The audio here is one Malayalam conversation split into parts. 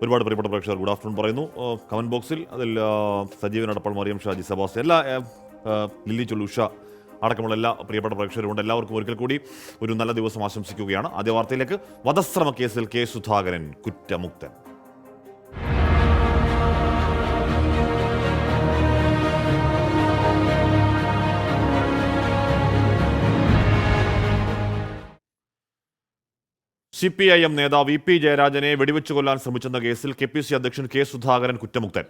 ഒരുപാട് പ്രിയപ്പെട്ട പ്രേക്ഷകർ ഗുഡ് ആഫ്റ്റർനൂൺ പറയുന്നു. കമന്റ് ബോക്സിൽ അതിൽ സജീവൻ അടപ്പൾ, മറിയം ഷാജി, സെബാസ്റ്റ്യൻ, എല്ലാ ലില്ലി ചൊല്ലുഷ അടക്കമുള്ള എല്ലാ പ്രിയപ്പെട്ട പ്രേക്ഷകരുമുണ്ട്. എല്ലാവർക്കും ഒരിക്കൽ കൂടി ഒരു നല്ല ദിവസം ആശംസിക്കുകയാണ്. ആദ്യ വാർത്തയിലേക്ക്. വധശ്രമ കേസിൽ കെ സുധാകരൻ കുറ്റമുക്തൻ. CPIM നേതാവ് VP ജയരാജനെ വെടിവെച്ചു കൊല്ലാൻ ശ്രമിച്ചെന്ന കേസിൽ KPC അധ്യക്ഷൻ കെ സുധാകരൻ കുറ്റമുക്തൻ.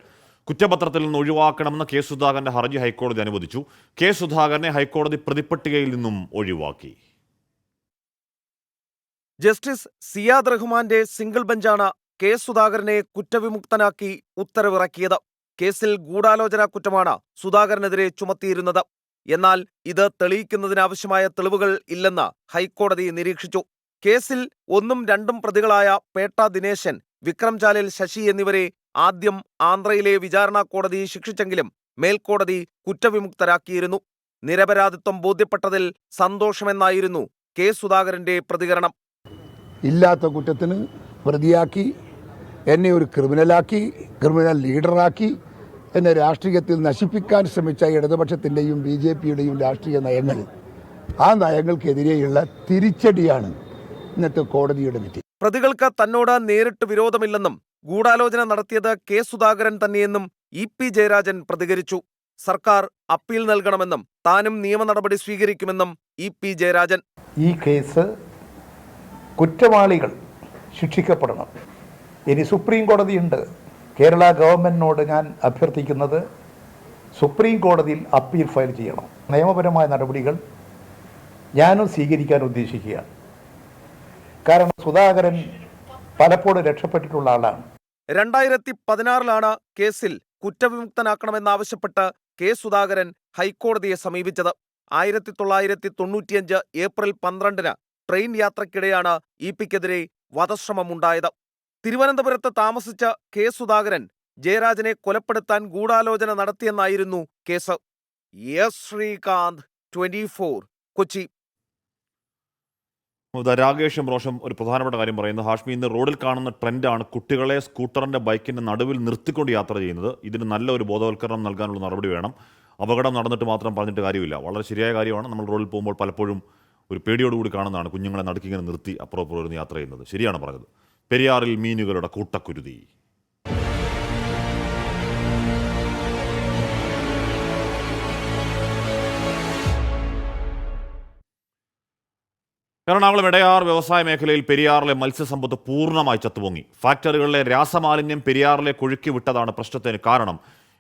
കുറ്റപത്രത്തിൽ നിന്ന് ഒഴിവാക്കണമെന്ന് കെ സുധാകരന്റെ ഹർജി ഹൈക്കോടതി അനുവദിച്ചു. കെ സുധാകരനെ ഹൈക്കോടതി പ്രതിപ്പട്ടികയിൽ നിന്നും ഒഴിവാക്കി. ജസ്റ്റിസ് സിയാദ് റഹ്മാന്റെ സിംഗിൾ ബെഞ്ചാണ് കെ സുധാകരനെ കുറ്റവിമുക്തനാക്കി ഉത്തരവിറക്കിയത്. കേസിൽ ഗൂഢാലോചന കുറ്റമാണ് സുധാകരനെതിരെ ചുമത്തിയിരുന്നത്. എന്നാൽ ഇത് തെളിയിക്കുന്നതിനാവശ്യമായ തെളിവുകൾ ഇല്ലെന്ന് ഹൈക്കോടതി നിരീക്ഷിച്ചു. കേസിൽ 1ഉം 2ഉം പ്രതികളായ പേട്ട ദിനേശൻ, വിക്രം ചാലിൽ ശശി എന്നിവരെ ആദ്യം ആന്ധ്രയിലെ വിചാരണ കോടതി ശിക്ഷിച്ചെങ്കിലും മേൽക്കോടതി കുറ്റവിമുക്തരാക്കിയിരുന്നു. നിരപരാധിത്വം ബോധ്യപ്പെട്ടതിൽ സന്തോഷമെന്നായിരുന്നു കെ സുധാകരന്റെ പ്രതികരണം. ഇല്ലാത്ത കുറ്റത്തിന് പ്രതിയാക്കി, എന്നെ ഒരു ക്രിമിനൽ ലീഡറാക്കി, എന്നെ രാഷ്ട്രീയത്തിൽ നശിപ്പിക്കാൻ ശ്രമിച്ച ഇടതുപക്ഷത്തിൻ്റെയും BJPയുടെയും രാഷ്ട്രീയ നയങ്ങൾ, ആ നയങ്ങൾക്കെതിരെയുള്ള തിരിച്ചടിയാണ് ഇന്നത്തെ കോടതിയുടെ വിധി. പ്രതികൾക്ക് തന്നോട് നേരിട്ട് വിരോധമില്ലെന്നും ഗൂഢാലോചന നടത്തിയത് കെ സുധാകരൻ തന്നെയെന്നും EP ജയരാജൻ പ്രതികരിച്ചു. സർക്കാർ അപ്പീൽ നൽകണമെന്നും താനും നിയമ നടപടി സ്വീകരിക്കുമെന്നും EP ജയരാജൻ. ഈ കേസ് കുറ്റവാളികൾ ശിക്ഷിക്കപ്പെടണം. ഇനി സുപ്രീം കോടതിയുണ്ട്. കേരള ഗവൺമെന്റിനോട് ഞാൻ അഭ്യർത്ഥിക്കുന്നത് സുപ്രീം കോടതിയിൽ അപ്പീൽ ഫയൽ ചെയ്യണം. നിയമപരമായ നടപടികൾ ഞാനും സ്വീകരിക്കാൻ ഉദ്ദേശിക്കുകയാണ്. കാരണം സുധാകരൻ പലപ്പോഴും രക്ഷപ്പെട്ടിട്ടുള്ള ആളാണ്. 2016 കേസിൽ കുറ്റവിമുക്തനാക്കണമെന്നാവശ്യപ്പെട്ട് കെ സുധാകരൻ ഹൈക്കോടതിയെ സമീപിച്ചത്. 1995 ഏപ്രിൽ 12 ട്രെയിൻ യാത്രക്കിടെയാണ് EPക്കെതിരെ വധശ്രമമുണ്ടായത്. തിരുവനന്തപുരത്ത് താമസിച്ച കെ സുധാകരൻ ജയരാജനെ കൊലപ്പെടുത്താൻ ഗൂഢാലോചന നടത്തിയെന്നായിരുന്നു കേസ്. എസ് ശ്രീകാന്ത്, 24, കൊച്ചി. രാകേഷും റോഷം ഒരു പ്രധാനപ്പെട്ട കാര്യം പറയുന്നത്, ഹാഷ്മി, ഇന്ന് റോഡിൽ കാണുന്ന ട്രെൻഡാണ് കുട്ടികളെ സ്കൂട്ടറിന്റെ ബൈക്കിന്റെ നടുവിൽ നിർത്തിക്കൊണ്ട് യാത്ര ചെയ്യുന്നത്. ഇതിന് നല്ല ഒരു ബോധവൽക്കരണം നൽകാനുള്ള നടപടി വേണം. അപകടം നടന്നിട്ട് മാത്രം പറഞ്ഞിട്ട് കാര്യമില്ല. വളരെ ശരിയായ കാര്യമാണ്. നമ്മൾ റോഡിൽ പോകുമ്പോൾ പലപ്പോഴും ഒരു പേടിയോടുകൂടി കാണുന്നതാണ് കുഞ്ഞുങ്ങളെ നടുക്കിങ്ങനെ നിർത്തി അപ്പുറം യാത്ര ചെയ്യുന്നത്. ശരിയാണ് പറഞ്ഞത്. പെരിയാറിൽ മീനുകളുടെ കൂട്ടക്കുരുതി. എറണാകുളം എടയാർ വ്യവസായ മേഖലയിൽ പെരിയാറിലെ മത്സ്യസമ്പത്ത് പൂർണ്ണമായി ചത്തുപൊങ്ങി. ഫാക്ടറികളിലെ രാസമാലിന്യം പെരിയാറിലേക്ക് ഒഴുക്കി വിട്ടതാണ് പ്രശ്നത്തിന് കാരണം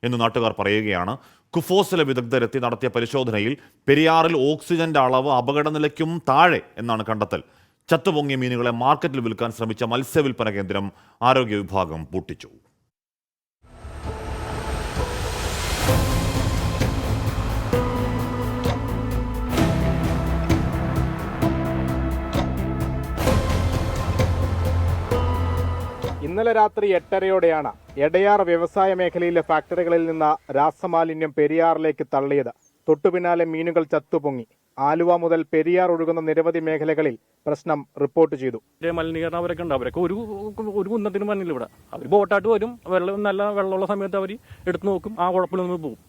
എന്ന് നാട്ടുകാർ പറയുകയാണ്. കുഫോസിലെ വിദഗ്ധരെത്തി നടത്തിയ പരിശോധനയിൽ പെരിയാറിൽ ഓക്സിജന്റെ അളവ് അപകടനിലയ്ക്കും താഴെ എന്നാണ് കണ്ടെത്തൽ. ചത്തുപൊങ്ങിയ മീനുകളെ മാർക്കറ്റിൽ വിൽക്കാൻ ശ്രമിച്ച മത്സ്യവില്പന കേന്ദ്രം ആരോഗ്യ വിഭാഗം പൂട്ടിച്ചു. ഇന്നലെ രാത്രി 8:30യോടെയാണ് എടയാർ വ്യവസായ മേഖലയിലെ ഫാക്ടറികളിൽ നിന്ന് രാസമാലിന്യം പെരിയാറിലേക്ക് തള്ളിയത്. തൊട്ടുപിന്നാലെ മീനുകൾ ചത്തുപൊങ്ങി. ആലുവ മുതൽ പെരിയാർ ഒഴുകുന്ന നിരവധി മേഖലകളിൽ പ്രശ്നം റിപ്പോർട്ട് ചെയ്തു. മലിനീകരണം അവരൊക്കെ ഉണ്ട്. അവരൊക്കെ ഒരു കുന്നത്തിന് മണ്ണിൽ ഇവിടെ അവർ ബോട്ടായിട്ട് വരും. നല്ല വെള്ളമുള്ള സമയത്ത് അവർ എടുത്തു നോക്കും. ആ കുഴപ്പമില്ലെന്ന് പോകും.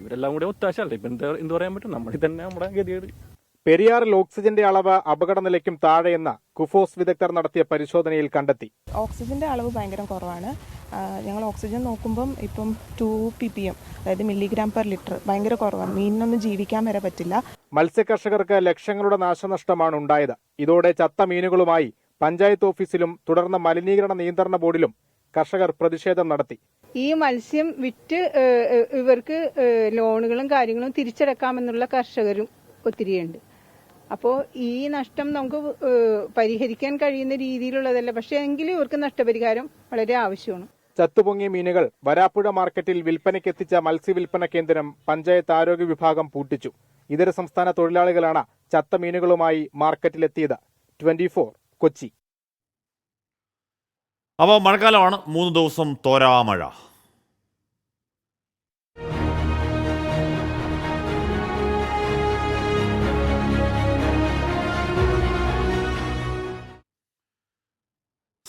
ഇവരെല്ലാം കൂടെ ഒത്താശല്ലേ. ഇപ്പം എന്ത് പറയാൻ പറ്റും? നമ്മളിൽ തന്നെ നമ്മുടെ ഗതികേട്. പെരിയാറിൽ ഓക്സിജന്റെ അളവ് അപകടനിലയ്ക്കും താഴെയെന്ന് കുഫോസ് വിദഗ്ധർ നടത്തിയ പരിശോധനയിൽ കണ്ടെത്തി. ഓക്സിജന്റെ അളവ് ഭയങ്കര കുറവാണ്. ഞങ്ങൾ ഓക്സിജൻ നോക്കുമ്പം ഇപ്പം 2 ppm, അതായത് മില്ലിഗ്രാം പെർ ലിറ്റർ, ഭയങ്കര കുറവാണ്. മീനിനൊന്നും ജീവിക്കാൻ വരെ പറ്റില്ല. മത്സ്യകർഷകർക്ക് ലക്ഷങ്ങളുടെ നാശനഷ്ടമാണ് ഉണ്ടായത്. ഇതോടെ ചത്ത മീനുകളുമായി പഞ്ചായത്ത് ഓഫീസിലും തുടർന്ന് മലിനീകരണ നിയന്ത്രണ ബോർഡിലും കർഷകർ പ്രതിഷേധം നടത്തി. ഈ മത്സ്യം വിറ്റ് ഇവർക്ക് ലോണുകളും കാര്യങ്ങളും തിരിച്ചടക്കാമെന്നുള്ള കർഷകരും ഒത്തിരിയുണ്ട്. അപ്പോൾ ഈ നഷ്ടം നമുക്ക് പരിഹരിക്കാൻ കഴിയുന്ന രീതിയിലുള്ളതല്ല. പക്ഷേ എങ്കിലും ഇവർക്ക് നഷ്ടപരിഹാരം വളരെ ആവശ്യമാണ്. ചത്തുപൊങ്ങിയ മീനുകൾ വരാപ്പുഴ മാർക്കറ്റിൽ വിൽപ്പനയ്ക്കെത്തിച്ച മത്സ്യവില്പന കേന്ദ്രം പഞ്ചായത്ത് ആരോഗ്യ വിഭാഗം പൂട്ടിച്ചു. ഇതര സംസ്ഥാന തൊഴിലാളികളാണ് ചത്ത മീനുകളുമായി മാർക്കറ്റിലെത്തിയത്. 24, കൊച്ചി. അപ്പോൾ മഴക്കാലമാണ്. 3 ദിവസം തോരാമഴ.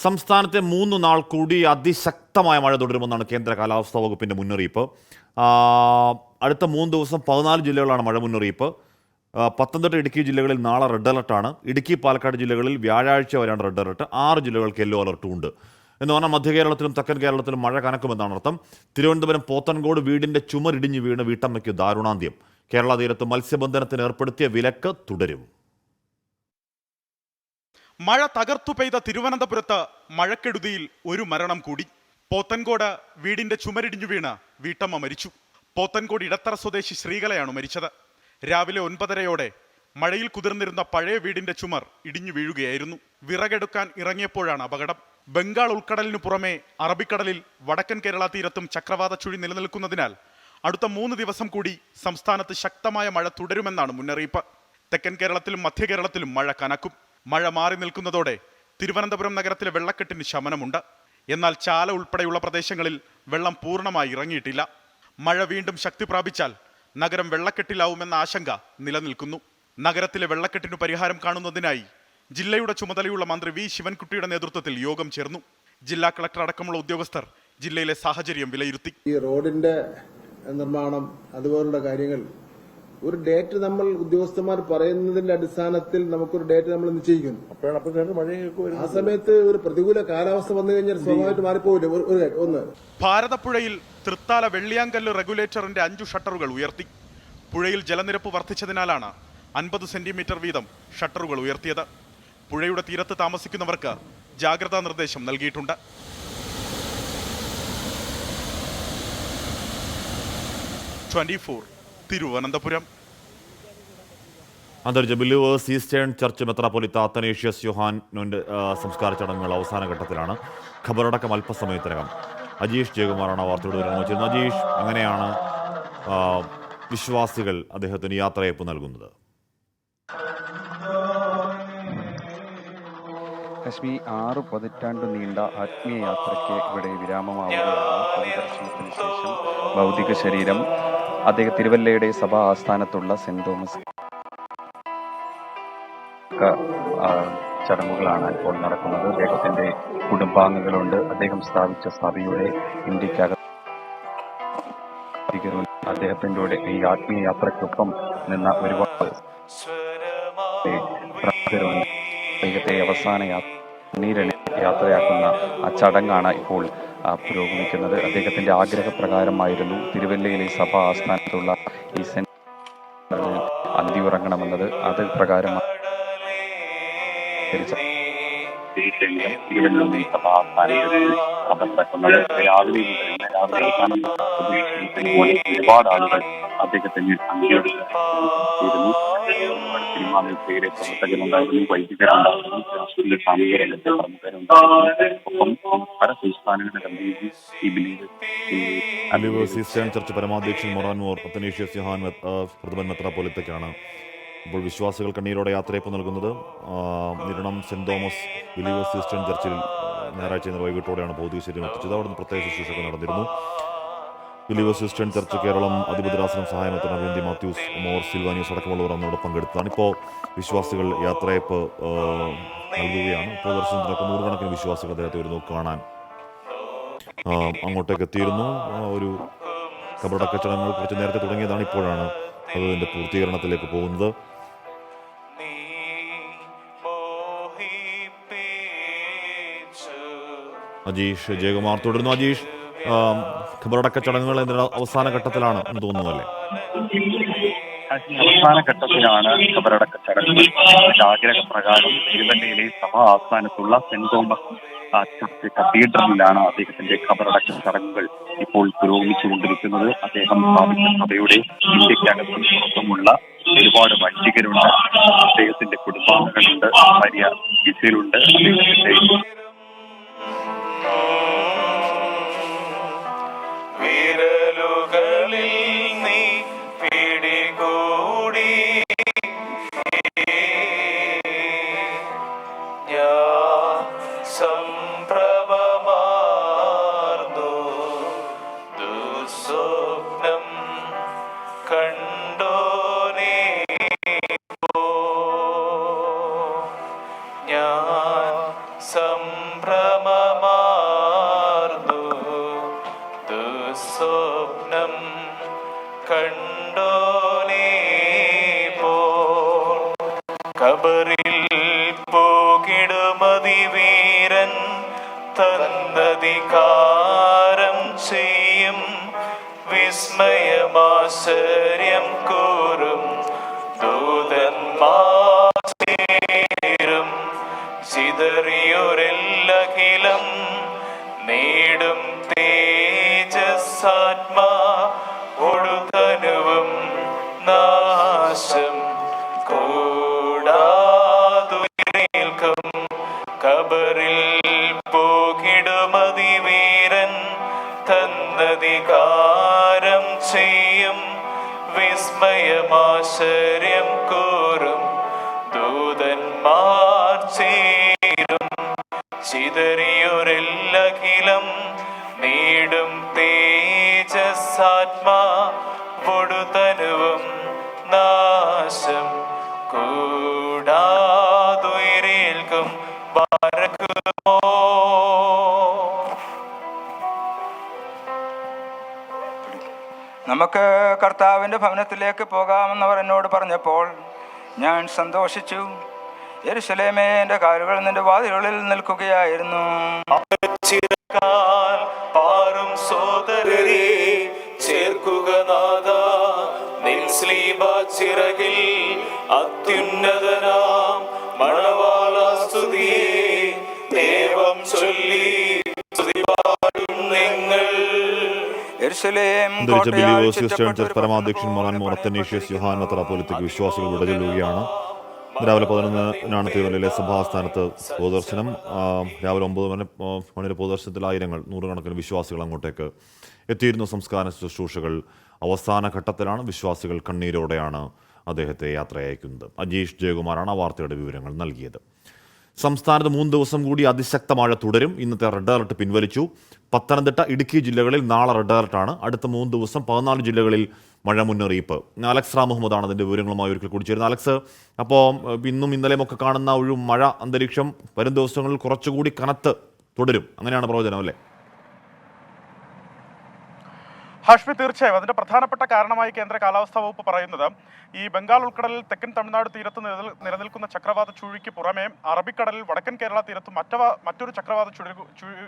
സംസ്ഥാനത്തെ 3 നാൾ കൂടി അതിശക്തമായ മഴ തുടരുമെന്നാണ് കേന്ദ്ര കാലാവസ്ഥാ വകുപ്പിൻ്റെ മുന്നറിയിപ്പ്. അടുത്ത 3 ദിവസം 14 ജില്ലകളാണ് മഴ മുന്നറിയിപ്പ്. പത്തനംതിട്ട, ഇടുക്കി ജില്ലകളിൽ നാളെ റെഡ് അലർട്ടാണ്. ഇടുക്കി, പാലക്കാട് ജില്ലകളിൽ വ്യാഴാഴ്ച വരെയാണ് റെഡ് അലർട്ട്. 6 ജില്ലകൾക്ക് യെല്ലോ അലർട്ടും ഉണ്ട്. എന്ന് പറഞ്ഞാൽ മധ്യ കേരളത്തിലും തെക്കൻ കേരളത്തിലും മഴ കനക്കുമെന്നാണ് അർത്ഥം. തിരുവനന്തപുരം പോത്തൻകോട് വീടിൻ്റെ ചുമരിടിഞ്ഞ് വീണ് വീട്ടമ്മയ്ക്ക് ദാരുണാന്ത്യം. കേരള തീരത്ത് മത്സ്യബന്ധനത്തിന് ഏർപ്പെടുത്തിയ വിലക്ക് തുടരും. മഴ തകർത്തു പെയ്ത തിരുവനന്തപുരത്ത് മഴക്കെടുതിയിൽ ഒരു മരണം കൂടി. പോത്തൻകോട് വീടിന്റെ ചുമരിടിഞ്ഞു വീണ് വീട്ടമ്മ മരിച്ചു. പോത്തൻകോട് ഇടത്തറ സ്വദേശി ശ്രീകലയാണ് മരിച്ചത്. രാവിലെ 9:30 മഴയിൽ കുതിർന്നിരുന്ന പഴയ വീടിന്റെ ചുമർ ഇടിഞ്ഞു വീഴുകയായിരുന്നു. വിറകെടുക്കാൻ ഇറങ്ങിയപ്പോഴാണ് അപകടം. ബംഗാൾ ഉൾക്കടലിനു പുറമെ അറബിക്കടലിൽ വടക്കൻ കേരള തീരത്തും ചക്രവാത ചുഴി നിലനിൽക്കുന്നതിനാൽ അടുത്ത 3 ദിവസം കൂടി സംസ്ഥാനത്ത് ശക്തമായ മഴ തുടരുമെന്നാണ് മുന്നറിയിപ്പ്. തെക്കൻ കേരളത്തിലും മധ്യ കേരളത്തിലും മഴ കനക്കും. മഴ മാറി നിൽക്കുന്നതോടെ തിരുവനന്തപുരം നഗരത്തിലെ വെള്ളക്കെട്ടിന് ശമനമുണ്ട്. എന്നാൽ ചാല ഉൾപ്പെടെയുള്ള പ്രദേശങ്ങളിൽ വെള്ളം പൂർണ്ണമായി ഇറങ്ങിയിട്ടില്ല. മഴ വീണ്ടും ശക്തി പ്രാപിച്ചാൽ നഗരം വെള്ളക്കെട്ടിലാവുമെന്ന ആശങ്ക നിലനിൽക്കുന്നു. നഗരത്തിലെ വെള്ളക്കെട്ടിനു പരിഹാരം കാണുന്നതിനായി ജില്ലയുടെ ചുമതലയുള്ള മന്ത്രി വി ശിവൻകുട്ടിയുടെ നേതൃത്വത്തിൽ യോഗം ചേർന്നു. ജില്ലാ കളക്ടർ അടക്കമുള്ള ഉദ്യോഗസ്ഥർ ജില്ലയിലെ സാഹചര്യം വിലയിരുത്തി. ഈ റോഡിന്റെ നിർമ്മാണം അതുപോലുള്ള കാര്യങ്ങൾ ഒരു ഡേറ്റ് നമ്മൾ ഉദ്യോഗസ്ഥന്മാർ പറയുന്നതിന്റെ അടിസ്ഥാനത്തിൽ നമുക്കൊരു ഡേറ്റ് നമ്മൾ നിശ്ചയിക്കുന്നു. ആ സമയത്ത് ഒരു പ്രതികൂല കാലാവസ്ഥ വന്നു കഴിഞ്ഞാൽ സ്വാഭാവികമായിട്ട് മാറിപ്പോവില്ല. ഒന്ന്, ഭാരതപ്പുഴയിൽ തൃത്താല വെള്ളിയാങ്കല്ല് റെഗുലേറ്ററിന്റെ 5 ഷട്ടറുകൾ ഉയർത്തി. പുഴയിൽ ജലനിരപ്പ് വർദ്ധിച്ചതിനാലാണ് 50 സെന്റിമീറ്റർ വീതം ഷട്ടറുകൾ ഉയർത്തിയത്. പുഴയുടെ തീരത്ത് താമസിക്കുന്നവർക്ക് ജാഗ്രതാ നിർദ്ദേശം നൽകിയിട്ടുണ്ട്. തിരുവനന്തപുരം. അന്തരിച്ച ബിലീവേഴ്സ് ഈസ്റ്റേൺ ചർച്ച് മെത്രാപ്പൊലീത്ത അത്തനേഷ്യസ് യോഹാനോന്റെ സംസ്കാര ചടങ്ങുകൾ അവസാന ഘട്ടത്തിലാണ്. ഖബറടക്കം അല്പസമയത്തിനകം. അജീഷ് ജയകുമാറാണ് വാർത്തയോട് വിവരം. അജീഷ്, എങ്ങനെയാണ് വിശ്വാസികൾ അദ്ദേഹത്തിന് യാത്രയയപ്പ് നൽകുന്നത്? കശ്മീർ 6 പതിറ്റാണ്ട് നീണ്ട ആത്മീയ യാത്രയ്ക്ക് ഇവിടെ വിരാമമാവുകയാണ്. പൊതുദർശനത്തിന് ശേഷം ഭൗതിക ശരീരം അദ്ദേഹം തിരുവല്ലയുടെ സഭാ ആസ്ഥാനത്തുള്ള സെന്റ് തോമസ് ചടങ്ങുകളാണ് ഇപ്പോൾ നടക്കുന്നത്. അദ്ദേഹത്തിന്റെ കുടുംബാംഗങ്ങളുണ്ട്. അദ്ദേഹം സ്ഥാപിച്ച സഭയുടെ ഇന്ത്യക്കകത്ത് അദ്ദേഹത്തിന്റെ ഈ ആത്മീയ യാത്രയ്ക്കൊപ്പം നിന്ന ഒരുപാട് അദ്ദേഹത്തെ അവസാന യാത്രയാക്കുന്ന ആ ചടങ്ങാണ് ഇപ്പോൾ പുരോഗമിക്കുന്നത്. അദ്ദേഹത്തിന്റെ ആഗ്രഹപ്രകാരമായിരുന്നു തിരുവല്ലയിലെ സഭാ ആസ്ഥാനത്തുള്ള ഈ സെന്ററിൽ അന്തിയുറങ്ങണമെന്നത്. അത് പ്രകാരമാണ് തിരുവല്ലയിലെ സഭാ ആസ്ഥാനത്തിൽ നടക്കുന്നത്. രാവിലെ ഒരുപാട് ആളുകൾ അദ്ദേഹത്തിന് അന്ത്യവിരുന്നു. സിനിമാ മേഖലയിലെ പ്രവർത്തകരുണ്ടായിരുന്നു, വൈദികരുണ്ടായിരുന്നു, രാഷ്ട്രീയ സാമൂഹിക രംഗത്തെ പ്രമുഖരുണ്ടായിരുന്നു. ഒപ്പം പല സംസ്ഥാനങ്ങളുടെ ഈ ബിലീവേഴ്സ് ഈസ്റ്റേൺ ചർച്ച് പരമാധ്യക്ഷൻ മൊറാൻമോർ അത്തനേഷ്യസ് യോഹാൻ പ്രഥമൻ മെത്രാപ്പൊലീത്തയ്ക്കാണ് ഇപ്പോൾ വിശ്വാസികൾ കണ്ണീരോടെ യാത്രയപ്പ് നൽകുന്നത്. Niranam saint Thomas believers eastern ചർച്ചിൽ ഞായറാഴ്ച വൈകിട്ടോടെയാണ് ഭൗതിക ശരീരം എത്തിച്ചത്. അവിടെ നിന്ന് പ്രത്യേക ശുശ്രൂഷകൾ നടന്നിരുന്നു. ബിലീവേഴ്സ് ഈസ്റ്റേൺ ചർച്ച് കേരളം അധിപതിരാസനം സഹായമെത്തുന്ന വേണ്ടി മാത്യൂസ് മോർ സിൽവാനിയോസ് അടക്കമുള്ളവർ അന്നോടെ പങ്കെടുത്തതാണ്. ഇപ്പോൾ വിശ്വാസികൾ യാത്രയപ്പ് നൽകുകയാണ്. ഇപ്പോൾ ദർശനത്തിനൊക്കെ 100 കണക്കിന് വിശ്വാസികൾ അദ്ദേഹത്തെ ഒരു നോക്ക് കാണാൻ അങ്ങോട്ടേക്ക് എത്തിയിരുന്നു. ഒരു ഖബറടക്ക ചടങ്ങുകൾ കുറച്ച് നേരത്തെ തുടങ്ങിയതാണ്. ഇപ്പോഴാണ് അതിൻ്റെ പൂർത്തീകരണത്തിലേക്ക് പോകുന്നത്. അജീഷ് ജയകുമാർ തുടരുന്നു. അജീഷ്, ഖബറടക്ക ചടങ്ങുകൾ ഇതിന്റെ അവസാന ഘട്ടത്തിലാണ് എന്ന് തോന്നുന്നല്ലേ? അവസാന ഘട്ടത്തിലാണ് ഖബറടക്ക ചടങ്ങുകൾ. ആഗ്രഹപ്രകാരം തിരുവല്ലയിലെ സഭാ ആസ്ഥാനത്തുള്ള സെന്റ് തോമസ് ചർച്ച് കത്തീഡ്രലിലാണ് അദ്ദേഹത്തിന്റെ ഖബറടക്ക ചടങ്ങുകൾ ഇപ്പോൾ പുരോഗമിച്ചുകൊണ്ടിരിക്കുന്നത്. അദ്ദേഹം സ്ഥാപിച്ച സഭയുടെ ഇന്ത്യക്കകത്തും പുറത്തുമുള്ള ഒരുപാട് വൈദികരുണ്ട്. അദ്ദേഹത്തിന്റെ കുടുംബാംഗങ്ങളുണ്ട്, ഭാര്യ വിസയിലുണ്ട്. അദ്ദേഹത്തിന്റെ സംഭ്രമ സ്വപ്നം കണ്ടോനേ പോൽ കബറിൽ പോകിടുമതിവീരൻ തന്നധികാരം ചെയ്യും വിസ്മയമാശ്ചര്യം കൂറും ദൂതന്മാരും ചിതറിയൊരെല്ലഖിലം നേടും തേജസ്സാത്മാ ഒടുതനുവും നാശം കൂടാതുയരേൽക്കും കബറിൽ പോകിടുമതിവീരൻ തന്നധികാരം ചെയ്യും വിസ്മയമാശ്ചര്യം കൂറും ദൂതന്മാർ ചേരും ചിതറിയൊരെല്ലഖിലം നേടും തേജസ്സാത്മാ ഒടുതനുവും നാശം കൂടാതുയരേൽക്കും ബാരക്കുമോ. നമുക്ക് കർത്താവിൻ്റെ ഭവനത്തിലേക്ക് പോകാമെന്നവർ എന്നോട് പറഞ്ഞപ്പോൾ ഞാൻ സന്തോഷിച്ചു. യെരുശലേമേ, എൻ്റെ കാലുകൾ നിന്റെ വാതിലുകളിൽ നിൽക്കുകയായിരുന്നു. പാറും സോദരരെ ചേർക്കുക നാഥാ നിൻ സ്ലീബാ ചിറകിൽ അത്യുന്നതനാം മണവാള സ്തുതിയെ ദേവം ചൊല്ലി സ്തുതിപാടും നിങ്ങൾ. പരമാധ്യക്ഷൻ മോറാൻ മോറത്തനീഷ്യസ് യോഹാൻ മെത്രാപ്പോലീത്തയ്ക്ക് വിശ്വാസികൾ വിടചൊല്ലുകയാണ്. രാവിലെ 11 തിരുവല്ലയിലെ സഭാസ്ഥാനത്ത് പൊതുദർശനം. രാവിലെ 9 മണിയുടെ പൊതുദർശനത്തിൽ ആയിരങ്ങൾ, നൂറുകണക്കിന് വിശ്വാസികൾ അങ്ങോട്ടേക്ക് എത്തിയിരുന്നു. സംസ്കാര ശുശ്രൂഷകൾ അവസാന ഘട്ടത്തിലാണ്. വിശ്വാസികൾ കണ്ണീരോടെയാണ് അദ്ദേഹത്തെ യാത്ര അയക്കുന്നത്. അജീഷ് ജയകുമാറാണ് ആ വാർത്തയുടെ വിവരങ്ങൾ നൽകിയത്. സംസ്ഥാനത്ത് 3 ദിവസം കൂടി അതിശക്ത മഴ തുടരും. ഇന്നത്തെ റെഡ് അലർട്ട് പിൻവലിച്ചു. പത്തനംതിട്ട, ഇടുക്കി ജില്ലകളിൽ നാളെ റെഡ് അലർട്ടാണ്. അടുത്ത 3 ദിവസം 14 ജില്ലകളിൽ മഴ മുന്നറിയിപ്പ്. അലക്സ് റാം മുഹമ്മദാണ് അതിൻ്റെ വിവരങ്ങളുമായി ഒരിക്കൽ കൂടി ചേരുന്നത്. അലക്സ്, അപ്പോൾ ഇന്നും ഇന്നലെയും ഒക്കെ കാണുന്ന ഒരു മഴ അന്തരീക്ഷം വരും ദിവസങ്ങളിൽ കുറച്ചുകൂടി കനത്ത് തുടരും, അങ്ങനെയാണ് പ്രവചനം അല്ലേ? ഹാഷ്മി, തീർച്ചയായും അതിന്റെ പ്രധാനപ്പെട്ട കാരണമായി കേന്ദ്ര കാലാവസ്ഥാ വകുപ്പ് പറയുന്നത് ഈ ബംഗാൾ ഉൾക്കടലിൽ തെക്കൻ തമിഴ്നാട് തീരത്ത് നിലനിൽക്കുന്ന ചക്രവാത ചുഴിക്ക് പുറമെ അറബിക്കടലിൽ വടക്കൻ കേരള തീരത്തും മറ്റൊരു ചക്രവാത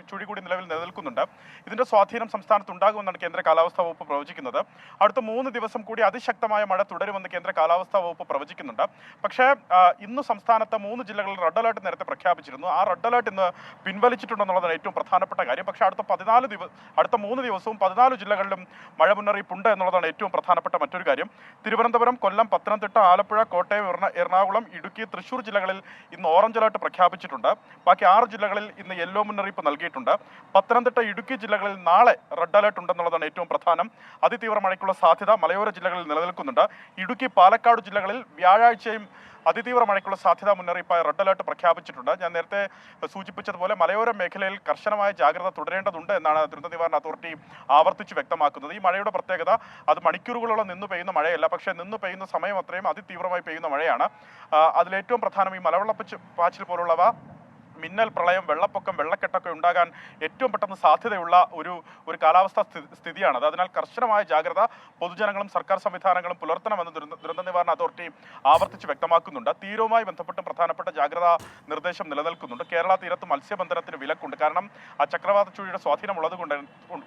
ചുഴി കൂടി നിലവിൽ നിലനിൽക്കുന്നുണ്ട്. ഇതിന്റെ സ്വാധീനം സംസ്ഥാനത്ത് ഉണ്ടാകുമെന്നാണ് കേന്ദ്ര കാലാവസ്ഥാ വകുപ്പ് പ്രവചിക്കുന്നത്. അടുത്ത 3 ദിവസം കൂടി അതിശക്തമായ മഴ തുടരുമെന്ന് കേന്ദ്ര കാലാവസ്ഥാ വകുപ്പ് പ്രവചിക്കുന്നുണ്ട്. പക്ഷേ ഇന്ന് സംസ്ഥാനത്ത് 3 ജില്ലകളിൽ റെഡ് അലർട്ട് നേരത്തെ പ്രഖ്യാപിച്ചിരുന്നു. ആ റെഡ് അലർട്ട് ഇന്ന് പിൻവലിച്ചിട്ടുണ്ടെന്നുള്ളതാണ് ഏറ്റവും പ്രധാനപ്പെട്ട കാര്യം. പക്ഷേ അടുത്ത 3 ദിവസവും 14 ജില്ലകളിലും മഴ മുന്നറിയിപ്പുണ്ട് എന്നുള്ളതാണ് ഏറ്റവും പ്രധാനപ്പെട്ട മറ്റൊരു കാര്യം. തിരുവനന്തപുരം, കൊല്ലം, പത്തനംതിട്ട, ആലപ്പുഴ, കോട്ടയം, എറണാകുളം, ഇടുക്കി, തൃശൂർ ജില്ലകളിൽ ഇന്ന് ഓറഞ്ച് അലർട്ട് പ്രഖ്യാപിച്ചിട്ടുണ്ട്. ബാക്കി 6 ജില്ലകളിൽ ഇന്ന് യെല്ലോ മുന്നറിയിപ്പ് നൽകിയിട്ടുണ്ട്. പത്തനംതിട്ട, ഇടുക്കി ജില്ലകളിൽ നാളെ റെഡ് അലർട്ട് ഉണ്ടെന്നുള്ളതാണ് ഏറ്റവും പ്രധാനം. അതിതീവ്ര മഴയ്ക്കുള്ള സാധ്യത മലയോര ജില്ലകളിൽ നിലനിൽക്കുന്നുണ്ട്. ഇടുക്കി, പാലക്കാട് ജില്ലകളിൽ വ്യാഴാഴ്ചയും അതിതീവ്ര മഴയ്ക്കുള്ള സാധ്യതാ മുന്നറിയിപ്പായി റെഡ് അലർട്ട് പ്രഖ്യാപിച്ചിട്ടുണ്ട്. ഞാൻ നേരത്തെ സൂചിപ്പിച്ചതുപോലെ മലയോര മേഖലയിൽ കർശനമായ ജാഗ്രത തുടരേണ്ടതുണ്ട് എന്നാണ് ദുരന്ത നിവാരണ അതോറിറ്റി ആവർത്തിച്ച് വ്യക്തമാക്കുന്നത്. ഈ മഴയുടെ പ്രത്യേകത അത് മണിക്കൂറുകളോളം നിന്ന് പെയ്യുന്ന മഴയല്ല, പക്ഷേ നിന്ന് പെയ്യുന്ന സമയം അത്രയും അതിതീവ്രമായി പെയ്യുന്ന മഴയാണ്. അതിലേറ്റവും പ്രധാനം ഈ മലവെള്ളപ്പാച്ചിൽ പോലുള്ളവ മിന്നൽ, പ്രളയം, വെള്ളപ്പൊക്കം, വെള്ളക്കെട്ടൊക്കെ ഉണ്ടാകാൻ ഏറ്റവും പെട്ടെന്ന് സാധ്യതയുള്ള ഒരു കാലാവസ്ഥാ സ്ഥിതിയാണത്. അതിനാൽ കർശനമായ ജാഗ്രത പൊതുജനങ്ങളും സർക്കാർ സംവിധാനങ്ങളും പുലർത്തണമെന്ന് ദുരന്ത നിവാരണ അതോറിറ്റി ആവർത്തിച്ച് വ്യക്തമാക്കുന്നുണ്ട്. തീരവുമായി ബന്ധപ്പെട്ട് പ്രധാനപ്പെട്ട ജാഗ്രതാ നിർദ്ദേശം നിലനിൽക്കുന്നുണ്ട്. കേരള തീരത്ത് മത്സ്യബന്ധനത്തിന് വിലക്കുണ്ട്. കാരണം ആ ചക്രവാത ചുഴിയുടെ സ്വാധീനമുള്ളത്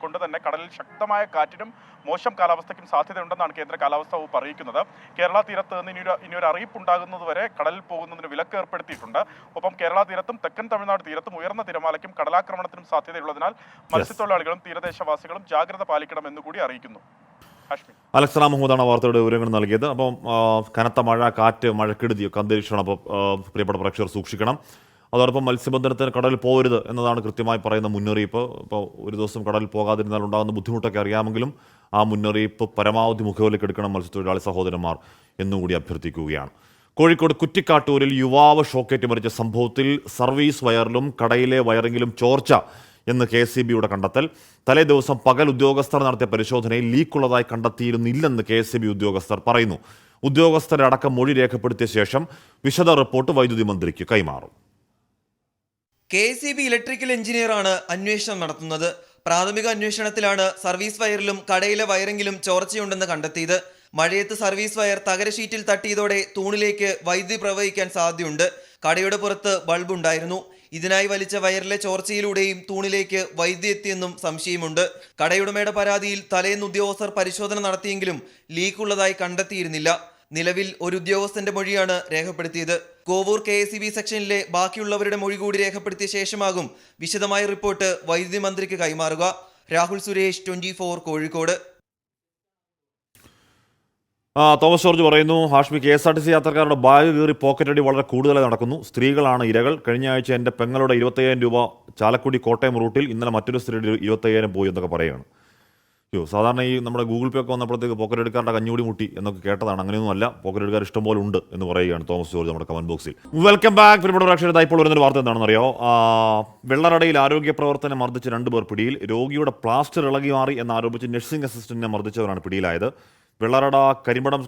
കൊണ്ട് തന്നെ കടലിൽ ശക്തമായ കാറ്റിനും മോശം കാലാവസ്ഥയ്ക്കും സാധ്യതയുണ്ടെന്നാണ് കേന്ദ്ര കാലാവസ്ഥാ വകുപ്പ് അറിയിക്കുന്നത്. കേരള തീരത്ത് നിന്ന് ഇനിയൊരു അറിയിപ്പുണ്ടാകുന്നതുവരെ കടലിൽ പോകുന്നതിന് വിലക്ക് ഏർപ്പെടുത്തിയിട്ടുണ്ട്. ഒപ്പം കേരള തീരത്തും തെക്കൻ തമിഴ്നാട് തീരത്തും ഉയർന്ന തിരമാലയ്ക്കും കടലാക്രമണത്തിനും സാധ്യതയുള്ളതിനാൽ മത്സ്യത്തൊഴിലാളികളും തീരദേശവാസികളും ജാഗ്രത പാലിക്കണം എന്നുകൂടി അറിയിക്കുന്നു. അലക്സ് റാം മുഹമ്മദാണ് വാർത്തയുടെ വിവരങ്ങൾ നൽകിയത്. അപ്പം കനത്ത മഴ, കാറ്റ്, മഴക്കെടുതിയൊക്കെ അന്തരീക്ഷമാണ്. അപ്പോൾ പ്രിയപ്പെട്ട പ്രേക്ഷകർ സൂക്ഷിക്കണം. അതോടൊപ്പം മത്സ്യബന്ധനത്തിന് കടലിൽ പോകരുത് എന്നതാണ് കൃത്യമായി പറയുന്ന മുന്നറിയിപ്പ്. ഇപ്പോൾ ഒരു ദിവസം കടലിൽ പോകാതിരുന്നാൽ ഉണ്ടാകുന്ന ബുദ്ധിമുട്ടൊക്കെ അറിയാമെങ്കിലും ആ മുന്നറിയിപ്പ് പരമാവധി മുഖവിലേക്ക് എടുക്കണം മത്സ്യത്തൊഴിലാളി സഹോദരന്മാർ എന്നുകൂടി അഭ്യർത്ഥിക്കുകയാണ്. കോഴിക്കോട് കുറ്റിക്കാട്ടൂരിൽ യുവാവ് ഷോക്കേറ്റ് മരിച്ച സംഭവത്തിൽ സർവീസ് വയറിലും കടയിലെ വയറിങ്ങിലും ചോർച്ച എന്ന് KSEBിയുടെ കണ്ടെത്തൽ. തലേ ദിവസം പകൽ ഉദ്യോഗസ്ഥർ നടത്തിയ പരിശോധനയിൽ ലീക്കുള്ളതായി കണ്ടെത്തിയിരുന്നില്ലെന്ന് KSEB ഉദ്യോഗസ്ഥർ പറയുന്നു. ഉദ്യോഗസ്ഥരെ അടക്കം മൊഴി രേഖപ്പെടുത്തിയ ശേഷം വിശദ റിപ്പോർട്ട് വൈദ്യുതി മന്ത്രിക്ക് കൈമാറും. KSEB ഇലക്ട്രിക്കൽ എഞ്ചിനീയറാണ് അന്വേഷണം നടത്തുന്നത്. പ്രാഥമിക അന്വേഷണത്തിലാണ് സർവീസ് വയറിലും കടയിലെ വയറിങ്ങിലും ചോർച്ചയുണ്ടെന്ന് കണ്ടെത്തിയത്. മഴയത്ത് സർവീസ് വയർ തകര ഷീറ്റിൽ തട്ടിയതോടെ തൂണിലേക്ക് വൈദ്യുതി പ്രവഹിക്കാൻ സാധ്യതയുണ്ട്. കടയുടെ പുറത്ത് ബൾബ് ഉണ്ടായിരുന്നു. ഇതിനായി വലിച്ച വയറിലെ ചോർച്ചയിലൂടെയും തൂണിലേക്ക് വൈദ്യുതി എത്തിയെന്നും സംശയമുണ്ട്. കടയുടമയുടെ പരാതിയിൽ തലേന്ന് ഉദ്യോഗസ്ഥർ പരിശോധന നടത്തിയെങ്കിലും ലീക്കുള്ളതായി കണ്ടെത്തിയിരുന്നില്ല. നിലവിൽ ഒരു ഉദ്യോഗസ്ഥന്റെ മൊഴിയാണ് രേഖപ്പെടുത്തിയത്. കോവൂർ KSEB സെക്ഷനിലെ ബാക്കിയുള്ളവരുടെ മൊഴി കൂടി രേഖപ്പെടുത്തിയ ശേഷമാകും വിശദമായ റിപ്പോർട്ട് വൈദ്യുതി മന്ത്രിക്ക് കൈമാറുക. രാഹുൽ സുരേഷ്, 24 കോഴിക്കോട്. തോമസ് ജോർജ് പറയുന്നു, ഹാഷ്മി, KSRTC യാത്രക്കാരുടെ ബാഗ് കീറി പോക്കറ്റടി വളരെ കൂടുതലായി നടക്കുന്നു. സ്ത്രീകളാണ് ഇരകൾ. കഴിഞ്ഞ ആഴ്ച എൻ്റെ പെങ്ങളുടെ 25,000 രൂപ ചാലക്കുടി കോട്ടയം റൂട്ടിൽ, ഇന്നലെ മറ്റൊരു സ്ത്രീയുടെ 25,000 പോയി എന്നൊക്കെ പറയുകയാണ്. സാധാരണ ഈ നമ്മുടെ ഗൂഗിൾ പേ ഒക്കെ വന്നപ്പോഴത്തേക്ക് പോക്കറ്റ് എടുക്കാരുടെ കഞ്ഞൂടി മുട്ടി എന്നൊക്കെ കേട്ടതാണ്. അങ്ങനെയൊന്നും അല്ല, പോക്കറ്റ് എടുക്കാർ ഇഷ്ടംപോലെ ഉണ്ട് എന്ന് പറയുകയാണ് തോമസ് ജോർജ് നമ്മുടെ കമന്റ് ബോക്സിൽ. Welcome back. പ്രിയപ്പെട്ട പ്രേക്ഷകർ, ഇപ്പോൾ വരുന്നൊരു വാർത്ത എന്താണെന്ന് അറിയോ? വെള്ളറടയിൽ ആരോഗ്യ പ്രവർത്തനം മർദ്ദിച്ച് 2 പേർ പിടിയിൽ. രോഗിയുടെ പ്ലാസ്റ്റർ ഇളകി മാറി എന്നാരോപിച്ച് നഴ്സിംഗ് അസിസ്റ്റന്റിനെ മർദ്ദിച്ചവരാണ് പിടിയിലായത്. വെള്ളറട കരിമ്പടം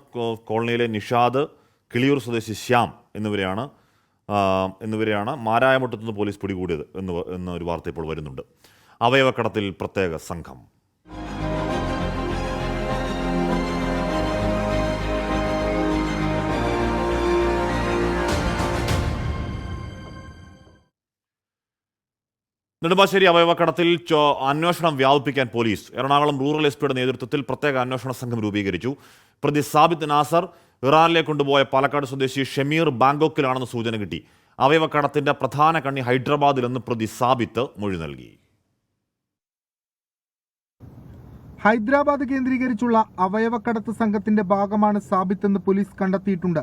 കോളനിയിലെ നിഷാദ്, കിളിയൂർ സ്വദേശി ശ്യാം എന്നിവരെയാണ് മാരായമുട്ടത്തുനിന്ന് പോലീസ് പിടികൂടിയത് എന്നൊരു വാർത്ത ഇപ്പോൾ വരുന്നുണ്ട്. അവയവക്കടത്തിൽ പ്രത്യേക സംഘം. നെടുമ്പാശ്ശേരി അവയവക്കടത്തിൽ അന്വേഷണം വ്യാപിപ്പിക്കാൻ പോലീസ്. എറണാകുളം റൂറൽ SP നേതൃത്വത്തിൽ പ്രത്യേക അന്വേഷണ സംഘം രൂപീകരിച്ചു. പ്രതി സാബിത്ത് നാസർ ഇറാനിലേക്ക് കൊണ്ടുപോയ പാലക്കാട് സ്വദേശി ഷമീർ ബാങ്കോക്കിലാണെന്ന് സൂചന കിട്ടി. അവയവക്കടത്തിന്റെ പ്രധാന കണ്ണി ഹൈദരാബാദിലെന്ന് പ്രതി സാബിത്ത് മൊഴി നൽകി. ഹൈദരാബാദ് കേന്ദ്രീകരിച്ചുള്ള അവയവക്കടത്ത് സംഘത്തിന്റെ ഭാഗമാണ് സാബിത്ത് എന്ന് പോലീസ് കണ്ടെത്തിയിട്ടുണ്ട്.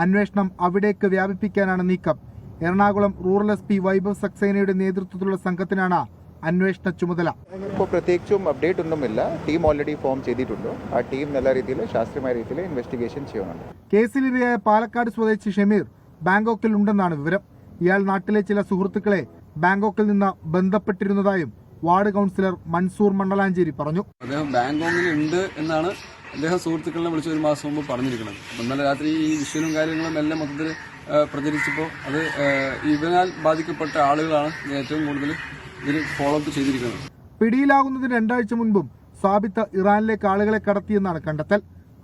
അന്വേഷണം അവിടേക്ക് വ്യാപിപ്പിക്കാനാണ് നീക്കം. എറണാകുളം റൂറൽ SP വൈഭവ് സക്സേനയുടെ നേതൃത്വത്തിലുള്ള സംഘത്തിനാണ് അന്വേഷണ ചുമതല. ഇപ്പോൾ പ്രത്യേകിച്ചും അപ്ഡേറ്റ് ഒന്നുമില്ല. ടീം ഓൾറെഡി ഫോം ചെയ്തിട്ടുണ്ട്. ആ ടീം നല്ല രീതിയിൽ ശാസ്ത്രീയമായ രീതിയിൽ ഇൻവെസ്റ്റിഗേഷൻ ചെയ്യുന്നുണ്ട്. കേസിലിരയായ പാലക്കാട് സ്വദേശി ഷമീർ ബാങ്കോക്കിൽ ഉണ്ടെന്നാണ് വിവരം. ഇയാൾ നാട്ടിലെ ചില സുഹൃത്തുക്കളെ ബാങ്കോക്കിൽ നിന്ന് ബന്ധപ്പെട്ടിരുന്നതായും വാർഡ് കൗൺസിലർ മൻസൂർ മണ്ഡലാഞ്ചേരി പറഞ്ഞു. അദ്ദേഹം ബാങ്കോക്കിൽ ഉണ്ട് എന്നാണ് അദ്ദേഹം സുഹൃത്തുക്കളെ വിളിച്ച് 1 മാസം മുമ്പ് പറഞ്ഞിരിക്കുന്നത്. ഇന്നലെ രാത്രി ഈ വിഷ്വലും കാര്യങ്ങളും എല്ലാം മൊത്തത്തിൽ പ്രചരിച്ചപ്പോൾ അത് ഇവനാൽ ബാധിക്കപ്പെട്ട ആളുകളാണ് ഏറ്റവും കൂടുതൽ ഇതിൽ ഫോളോ അപ്പ് ചെയ്തിരിക്കുന്നത്. പിടിയിലാകുന്നതിന് 2 ആഴ്ച മുൻപും സാബിത്ത് ഇറാനിലേക്ക് ആളുകളെ കടത്തിയെന്നാണ് കണ്ടെത്തൽ.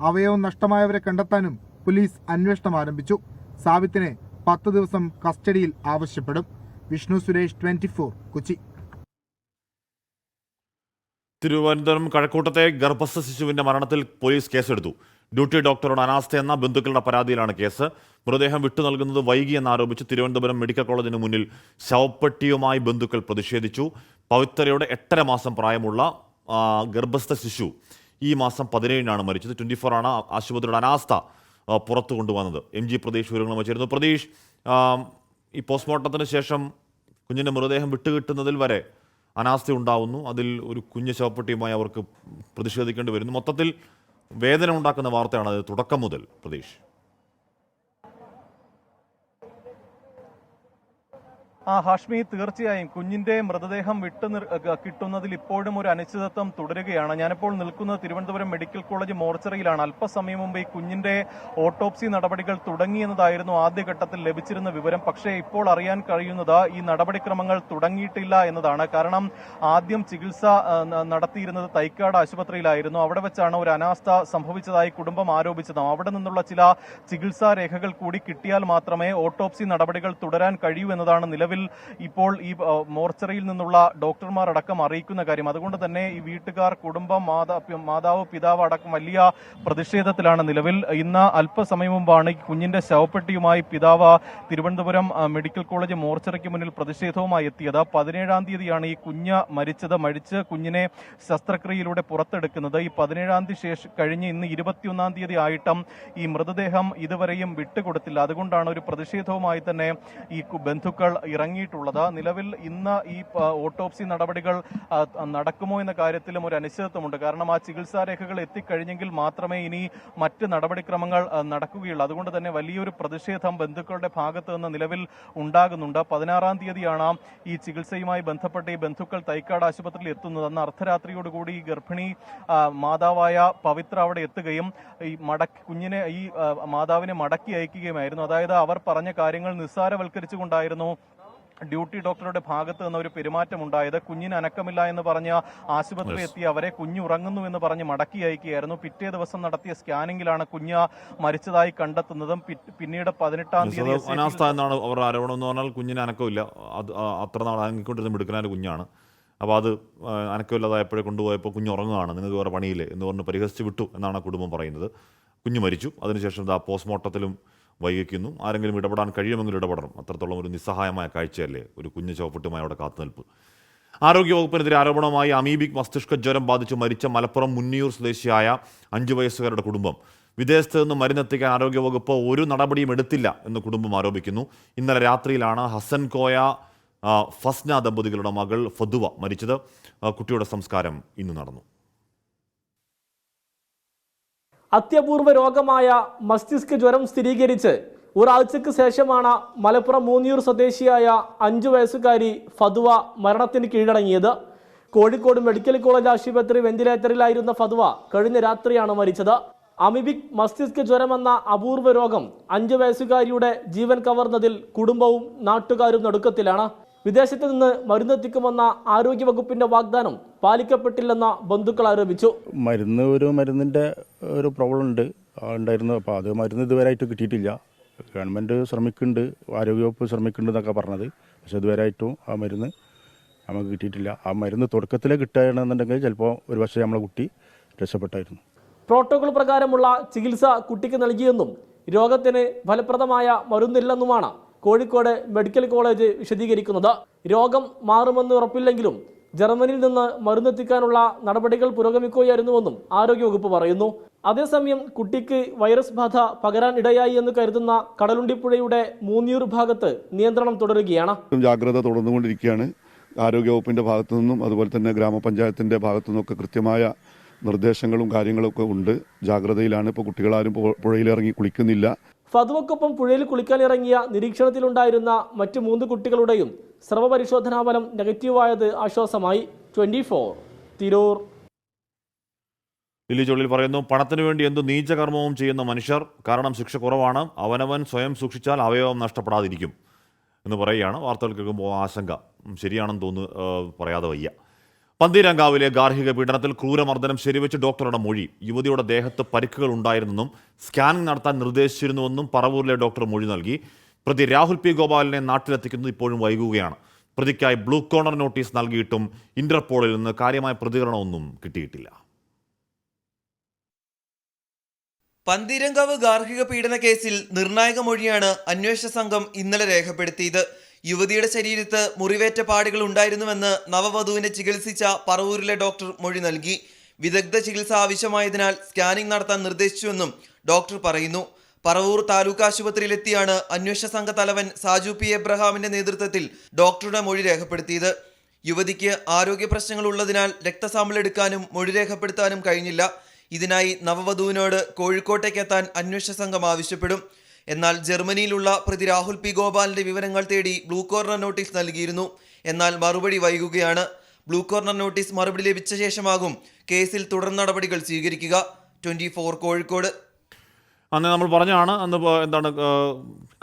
അവയവം നഷ്ടമായവരെ കണ്ടെത്താനും പോലീസ് അന്വേഷണം ആരംഭിച്ചു. സാബിത്തിനെ 10 ദിവസം കസ്റ്റഡിയിൽ ആവശ്യപ്പെടും. വിഷ്ണു സുരേഷ്, 24 കൊച്ചി. തിരുവനന്തപുരം കഴക്കൂട്ടത്തെ ഗർഭസ്ഥ ശിശുവിന്റെ മരണത്തിൽ പോലീസ് കേസെടുത്തു. ഡ്യൂട്ടി ഡോക്ടറോട് അനാസ്ഥയെന്ന ബന്ധുക്കളുടെ പരാതിയിലാണ് കേസ്. മൃതദേഹം വിട്ടു നൽകുന്നത് വൈകിയെന്നാരോപിച്ച് തിരുവനന്തപുരം മെഡിക്കൽ കോളേജിന് മുന്നിൽ ശവപ്പെട്ടിയുമായി ബന്ധുക്കൾ പ്രതിഷേധിച്ചു. പവിത്രയുടെ 8.5 മാസം പ്രായമുള്ള ഗർഭസ്ഥ ശിശു ഈ മാസം 17-നാണ് മരിച്ചത്. 24 ആണ് ആശുപത്രിയുടെ അനാസ്ഥ പുറത്തു കൊണ്ടുവന്നത്. MG പ്രതീഷ് വിവരങ്ങൾ വച്ചിരുന്നു. പ്രതീഷ്, ഈ പോസ്റ്റ്മോർട്ടത്തിന് ശേഷം കുഞ്ഞിൻ്റെ മൃതദേഹം വിട്ടുകിട്ടുന്നതിൽ വരെ അനാസ്ഥ ഉണ്ടാവുന്നു. അതിൽ ഒരു കുഞ്ഞ് ശവപ്പെട്ടിയുമായി അവർക്ക് പ്രതിഷേധിക്കേണ്ടി വരുന്നു. മൊത്തത്തിൽ വേദന ഉണ്ടാക്കുന്ന വാർത്തയാണ് അത് തുടക്കം മുതൽ. പ്രതീഷ്, ഹാഷ്മി, തീർച്ചയായും കുഞ്ഞിന്റെ മൃതദേഹം കിട്ടുന്നതിൽ ഇപ്പോഴും ഒരു അനിശ്ചിതത്വം തുടരുകയാണ്. ഞാനിപ്പോൾ നിൽക്കുന്നത് തിരുവനന്തപുരം മെഡിക്കൽ കോളേജ് മോർച്ചറിയിലാണ്. അല്പസമയം മുമ്പ് ഈ കുഞ്ഞിന്റെ ഓട്ടോപ്സി നടപടികൾ തുടങ്ങിയെന്നതായിരുന്നു ആദ്യഘട്ടത്തിൽ ലഭിച്ചിരുന്ന വിവരം. പക്ഷേ ഇപ്പോൾ അറിയാൻ കഴിയുന്നത് ഈ നടപടിക്രമങ്ങൾ തുടങ്ങിയിട്ടില്ല എന്നതാണ്. കാരണം ആദ്യം ചികിത്സ നടത്തിയിരുന്നത് തൈക്കാട് ആശുപത്രിയിലായിരുന്നു. അവിടെ വെച്ചാണ് ഒരു അനാസ്ഥ സംഭവിച്ചതായി കുടുംബം ആരോപിച്ചത്. അവിടെ നിന്നുള്ള ചില ചികിത്സാ രേഖകൾ കൂടി കിട്ടിയാൽ മാത്രമേ ഓട്ടോപ്സി നടപടികൾ തുടരാൻ കഴിയൂ എന്നതാണ് നിലവിൽ ഇപ്പോൾ ഈ മോർച്ചറിയിൽ നിന്നുള്ള ഡോക്ടർമാർ അടക്കം അറിയിക്കുന്ന കാര്യം. അതുകൊണ്ട് തന്നെ ഈ വീട്ടുകാർ, കുടുംബം, മാതാവ്, പിതാവ് അടക്കം വലിയ പ്രതിഷേധത്തിലാണ് നിലവിൽ. ഇന്ന് അല്പസമയം മുമ്പാണ് ഈ കുഞ്ഞിന്റെ ശവപ്പെട്ടിയുമായി പിതാവ് തിരുവനന്തപുരം മെഡിക്കൽ കോളേജ് മോർച്ചറിക്ക് മുന്നിൽ പ്രതിഷേധവുമായി എത്തിയത്. 17-ാം തീയതിയാണ് ഈ കുഞ്ഞ് മരിച്ച് കുഞ്ഞിനെ ശസ്ത്രക്രിയയിലൂടെ പുറത്തെടുക്കുന്നത്. ഈ 17-ാം തീയതി കഴിഞ്ഞ് ഇന്ന് 21-ാം തീയതി ആയിട്ടും ഈ മൃതദേഹം ഇതുവരെയും വിട്ടുകൊടുത്തില്ല. അതുകൊണ്ടാണ് ഒരു പ്രതിഷേധവുമായി തന്നെ ഈ ബന്ധുക്കൾ ഇറങ്ങിയിട്ടുള്ളത്. നിലവിൽ ഇന്ന് ഈ ഓട്ടോപ്സി നടപടികൾ നടക്കുമോ എന്ന കാര്യത്തിലും ഒരു അനിശ്ചിതത്വമുണ്ട്. കാരണം ആ ചികിത്സാ രേഖകൾ എത്തിക്കഴിഞ്ഞെങ്കിൽ മാത്രമേ ഇനി മറ്റ് നടപടിക്രമങ്ങൾ നടക്കുകയുള്ളൂ. അതുകൊണ്ട് തന്നെ വലിയൊരു പ്രതിഷേധം ബന്ധുക്കളുടെ ഭാഗത്ത് നിന്ന് നിലവിൽ ഉണ്ടാകുന്നുണ്ട്. 16-ാം തീയതിയാണ് ഈ ചികിത്സയുമായി ബന്ധപ്പെട്ട് ഈ ബന്ധുക്കൾ തൈക്കാട് ആശുപത്രിയിൽ എത്തുന്നത്. അന്ന് അർദ്ധരാത്രിയോടുകൂടി ഈ ഗർഭിണി മാതാവായ പവിത്ര അവിടെ എത്തുകയും ഈ കുഞ്ഞിനെ ഈ മാതാവിനെ മടക്കി അയക്കുകയുമായിരുന്നു. അതായത് അവർ പറഞ്ഞ കാര്യങ്ങൾ നിസ്സാരവൽക്കരിച്ചുകൊണ്ടായിരുന്നു ഡ്യൂട്ടി ഡോക്ടറുടെ ഭാഗത്ത് നിന്ന് ഒരു പെരുമാറ്റം ഉണ്ടായത്. കുഞ്ഞിന് അനക്കമില്ല എന്ന് പറഞ്ഞ് ആശുപത്രി എത്തി അവരെ കുഞ്ഞ് ഉറങ്ങുന്നു എന്ന് പറഞ്ഞ് മടക്കി അയക്കുകയായിരുന്നു. പിറ്റേ ദിവസം നടത്തിയ സ്കാനിങ്ങിലാണ് കുഞ്ഞ് മരിച്ചതായി കണ്ടെത്തുന്നതും. പിന്നീട് 18-ാം തീയതി അനാസ്ഥ എന്നാണ് അവരുടെ ആരോപണം എന്ന് പറഞ്ഞാൽ കുഞ്ഞിന് അനക്കമില്ല, അത് അത്ര നാൾ അനങ്ങിക്കൊണ്ടിരുന്ന മിടുക്കനായ കുഞ്ഞാണ്. അപ്പോൾ അത് അനക്കമില്ലാതായപ്പോഴേ കൊണ്ടുപോയപ്പോൾ കുഞ്ഞ് ഉറങ്ങുകയാണ്, നിങ്ങൾക്ക് വേറെ പണിയില്ലേ എന്ന് പറഞ്ഞ് പരിഹസിച്ച് വിട്ടു എന്നാണ് കുടുംബം പറയുന്നത്. കുഞ്ഞ് മരിച്ചു. അതിനുശേഷം പോസ്റ്റ്മോർട്ടത്തിലും വൈകിക്കുന്നു. ആരെങ്കിലും ഇടപെടാൻ കഴിയുമെങ്കിൽ ഇടപെടണം. അത്രത്തോളം ഒരു നിസ്സഹായമായ കാഴ്ചയല്ലേ ഒരു കുഞ്ഞ് ചുവപ്പെട്ടുമായി അവിടെ കാത്തുനിൽപ്പ്. ആരോഗ്യവകുപ്പിനെതിരെ ആരോപണമായി അമീബിക് മസ്തിഷ്ക ജ്വരം ബാധിച്ച് മരിച്ച മലപ്പുറം മുന്നിയൂർ സ്വദേശിയായ 5 വയസ്സുകാരുടെ കുടുംബം. വിദേശത്ത് നിന്ന് മരുന്നെത്തിക്കാൻ ആരോഗ്യവകുപ്പ് ഒരു നടപടിയും എടുത്തില്ല എന്ന് കുടുംബം ആരോപിക്കുന്നു. ഇന്നലെ രാത്രിയിലാണ് ഹസൻ കോയ ഫസ്ന ദമ്പതികളുടെ മകൾ ഫതുവ മരിച്ചത്. കുട്ടിയുടെ സംസ്കാരം ഇന്ന് നടന്നു. അത്യപൂർവ രോഗമായ മസ്തിഷ്ക ജ്വരം സ്ഥിരീകരിച്ച് ഒരാഴ്ചക്ക് ശേഷമാണ് മലപ്പുറം മൂന്നിയൂർ സ്വദേശിയായ 5 വയസ്സുകാരി ഫതുവ മരണത്തിന് കീഴടങ്ങിയത്. കോഴിക്കോട് മെഡിക്കൽ കോളേജ് ആശുപത്രി വെന്റിലേറ്ററിലായിരുന്ന ഫതുവ കഴിഞ്ഞ രാത്രിയാണ് മരിച്ചത്. അമീബിക് മസ്തിഷ്ക ജ്വരമെന്ന അപൂർവ രോഗം 5 വയസ്സുകാരിയുടെ ജീവൻ കവർന്നതിൽ കുടുംബവും നാട്ടുകാരും നടുക്കത്തിലാണ്. വിദേശത്ത് നിന്ന് മരുന്നെത്തിക്കുമെന്ന ആരോഗ്യവകുപ്പിന്റെ വാഗ്ദാനം പാലിക്കപ്പെട്ടില്ലെന്ന് ബന്ധുക്കൾ ആരോപിച്ചു. മരുന്നിൻ്റെ ഒരു പ്രോബ്ലം ഉണ്ടായിരുന്നു. അപ്പോൾ അത് മരുന്ന് ഇതുവരെയായിട്ട് കിട്ടിയിട്ടില്ല. ഗവൺമെൻറ് ശ്രമിക്കുന്നുണ്ട്, ആരോഗ്യവകുപ്പ് ശ്രമിക്കുന്നുണ്ട് എന്നൊക്കെ പറഞ്ഞത്. പക്ഷെ ഇതുവരെയായിട്ടും ആ മരുന്ന് നമുക്ക് കിട്ടിയിട്ടില്ല. ആ മരുന്ന് തുടക്കത്തിലേ കിട്ടുകയാണെന്നുണ്ടെങ്കിൽ ചിലപ്പോൾ ഒരു പക്ഷേ നമ്മളെ കുട്ടി രക്ഷപ്പെട്ടായിരുന്നു. പ്രോട്ടോകോൾ പ്രകാരമുള്ള ചികിത്സ കുട്ടിക്ക് നൽകിയെന്നും രോഗത്തിന് ഫലപ്രദമായ മരുന്നില്ലെന്നുമാണ് കോഴിക്കോട് മെഡിക്കൽ കോളേജ് വിശദീകരിക്കുന്നത്. രോഗം മാറുമെന്ന് ഉറപ്പില്ലെങ്കിലും ജർമ്മനിയിൽ നിന്ന് മരുന്നെത്തിക്കാനുള്ള നടപടികൾ പുരോഗമിക്കുകയായിരുന്നുവെന്നും ആരോഗ്യവകുപ്പ് പറയുന്നു. അതേസമയം കുട്ടിക്ക് വൈറസ് ബാധ പകരാൻ ഇടയായി എന്ന് കരുതുന്ന കടലുണ്ടിപ്പുഴയുടെ മൂന്നിയൂർ ഭാഗത്ത് നിയന്ത്രണം തുടരുകയാണ്. ജാഗ്രത തുടർന്നുകൊണ്ടിരിക്കുകയാണ്. ആരോഗ്യവകുപ്പിന്റെ ഭാഗത്തു നിന്നും അതുപോലെ തന്നെ ഗ്രാമപഞ്ചായത്തിന്റെ ഭാഗത്തു നിന്നൊക്കെ കൃത്യമായ നിർദ്ദേശങ്ങളും കാര്യങ്ങളൊക്കെ ഉണ്ട്. ജാഗ്രതയിലാണ്. ഇപ്പോൾ കുട്ടികളാരും പുഴയിലിറങ്ങി കുളിക്കുന്നില്ല. ഫതുവക്കൊപ്പം പുഴയിൽ കുളിക്കാനിറങ്ങിയ നിരീക്ഷണത്തിലുണ്ടായിരുന്ന മറ്റ് 3 കുട്ടികളുടെയും സ്രവ പരിശോധനാ ഫലം നെഗറ്റീവായത് ആശ്വാസമായി. 24 തിരൂർ. ഇല്ലിച്ചോളിൽ പറയുന്നു, പണത്തിനു വേണ്ടി എന്തു നീചകർമ്മവും ചെയ്യുന്ന മനുഷ്യർ, കാരണം ശിക്ഷ കുറവാണ്. അവനവൻ സ്വയം സൂക്ഷിച്ചാൽ അവയവം നഷ്ടപ്പെടാതിരിക്കും എന്ന് പറയുകയാണ്. വാർത്തകൾ കേൾക്കുമ്പോൾ ആശങ്ക ശരിയാണെന്ന് തോന്നുന്നു, പറയാതെ വയ്യ. പന്തീരങ്കാവിലെ ഗാർഹിക പീഡനത്തിൽ ക്രൂരമർദ്ദനം ശരിവെച്ച് ഡോക്ടറുടെ മൊഴി. യുവതിയുടെ ദേഹത്ത് പരിക്കുകൾ ഉണ്ടായിരുന്നെന്നും സ്കാനിംഗ് നടത്താൻ നിർദ്ദേശിച്ചിരുന്നുവെന്നും പറവൂരിലെ ഡോക്ടർ മൊഴി നൽകി. പ്രതി രാഹുൽ പി ഗോപാലിനെ നാട്ടിലെത്തിക്കുന്നത് ഇപ്പോഴും വൈകുകയാണ്. പ്രതിക്കായി ബ്ലൂ കോർണർ നോട്ടീസ് നൽകിയിട്ടും ഇന്റർപോളിൽ നിന്ന് കാര്യമായ പ്രതികരണമൊന്നും കിട്ടിയിട്ടില്ല. പന്തീരങ്കാവ് ഗാർഹിക പീഡന കേസിൽ നിർണായക മൊഴിയാണ് അന്വേഷണ സംഘം ഇന്നലെ രേഖപ്പെടുത്തിയത്. യുവതിയുടെ ശരീരത്ത് മുറിവേറ്റ പാടുകൾ ഉണ്ടായിരുന്നുവെന്ന് നവവധുവിനെ ചികിത്സിച്ച പറവൂരിലെ ഡോക്ടർ മൊഴി നൽകി. വിദഗ്ധ ചികിത്സ ആവശ്യമായതിനാൽ സ്കാനിംഗ് നടത്താൻ നിർദ്ദേശിച്ചുവെന്നും ഡോക്ടർ പറയുന്നു. പറവൂർ താലൂക്ക് ആശുപത്രിയിലെത്തിയാണ് അന്വേഷണ സംഘ തലവൻ സാജു പി എബ്രഹാമിന്റെ നേതൃത്വത്തിൽ ഡോക്ടറുടെ മൊഴി രേഖപ്പെടുത്തിയത്. യുവതിക്ക് ആരോഗ്യ പ്രശ്നങ്ങൾ ഉള്ളതിനാൽ രക്തസാമ്പിൾ എടുക്കാനും മൊഴി രേഖപ്പെടുത്താനും കഴിഞ്ഞില്ല. ഇതിനായി നവവധുവിനോട് കോഴിക്കോട്ടേക്ക് എത്താൻ അന്വേഷണ സംഘം ആവശ്യപ്പെടും. എന്നാൽ ജർമ്മനിയിലുള്ള പ്രതി രാഹുൽ പി ഗോപാലിന്റെ വിവരങ്ങൾ തേടി ബ്ലൂ കോർണർ നോട്ടീസ് നൽകിയിരുന്നു. എന്നാൽ മറുപടി വൈകുകയാണ്. ബ്ലൂ കോർണർ നോട്ടീസ് മറുപടി ലഭിച്ച ശേഷമാകും കേസിൽ തുടർ നടപടികൾ സ്വീകരിക്കുക. 24 കോഴിക്കോട്. അന്ന് നമ്മൾ പറഞ്ഞാണ്, അന്ന് എന്താണ്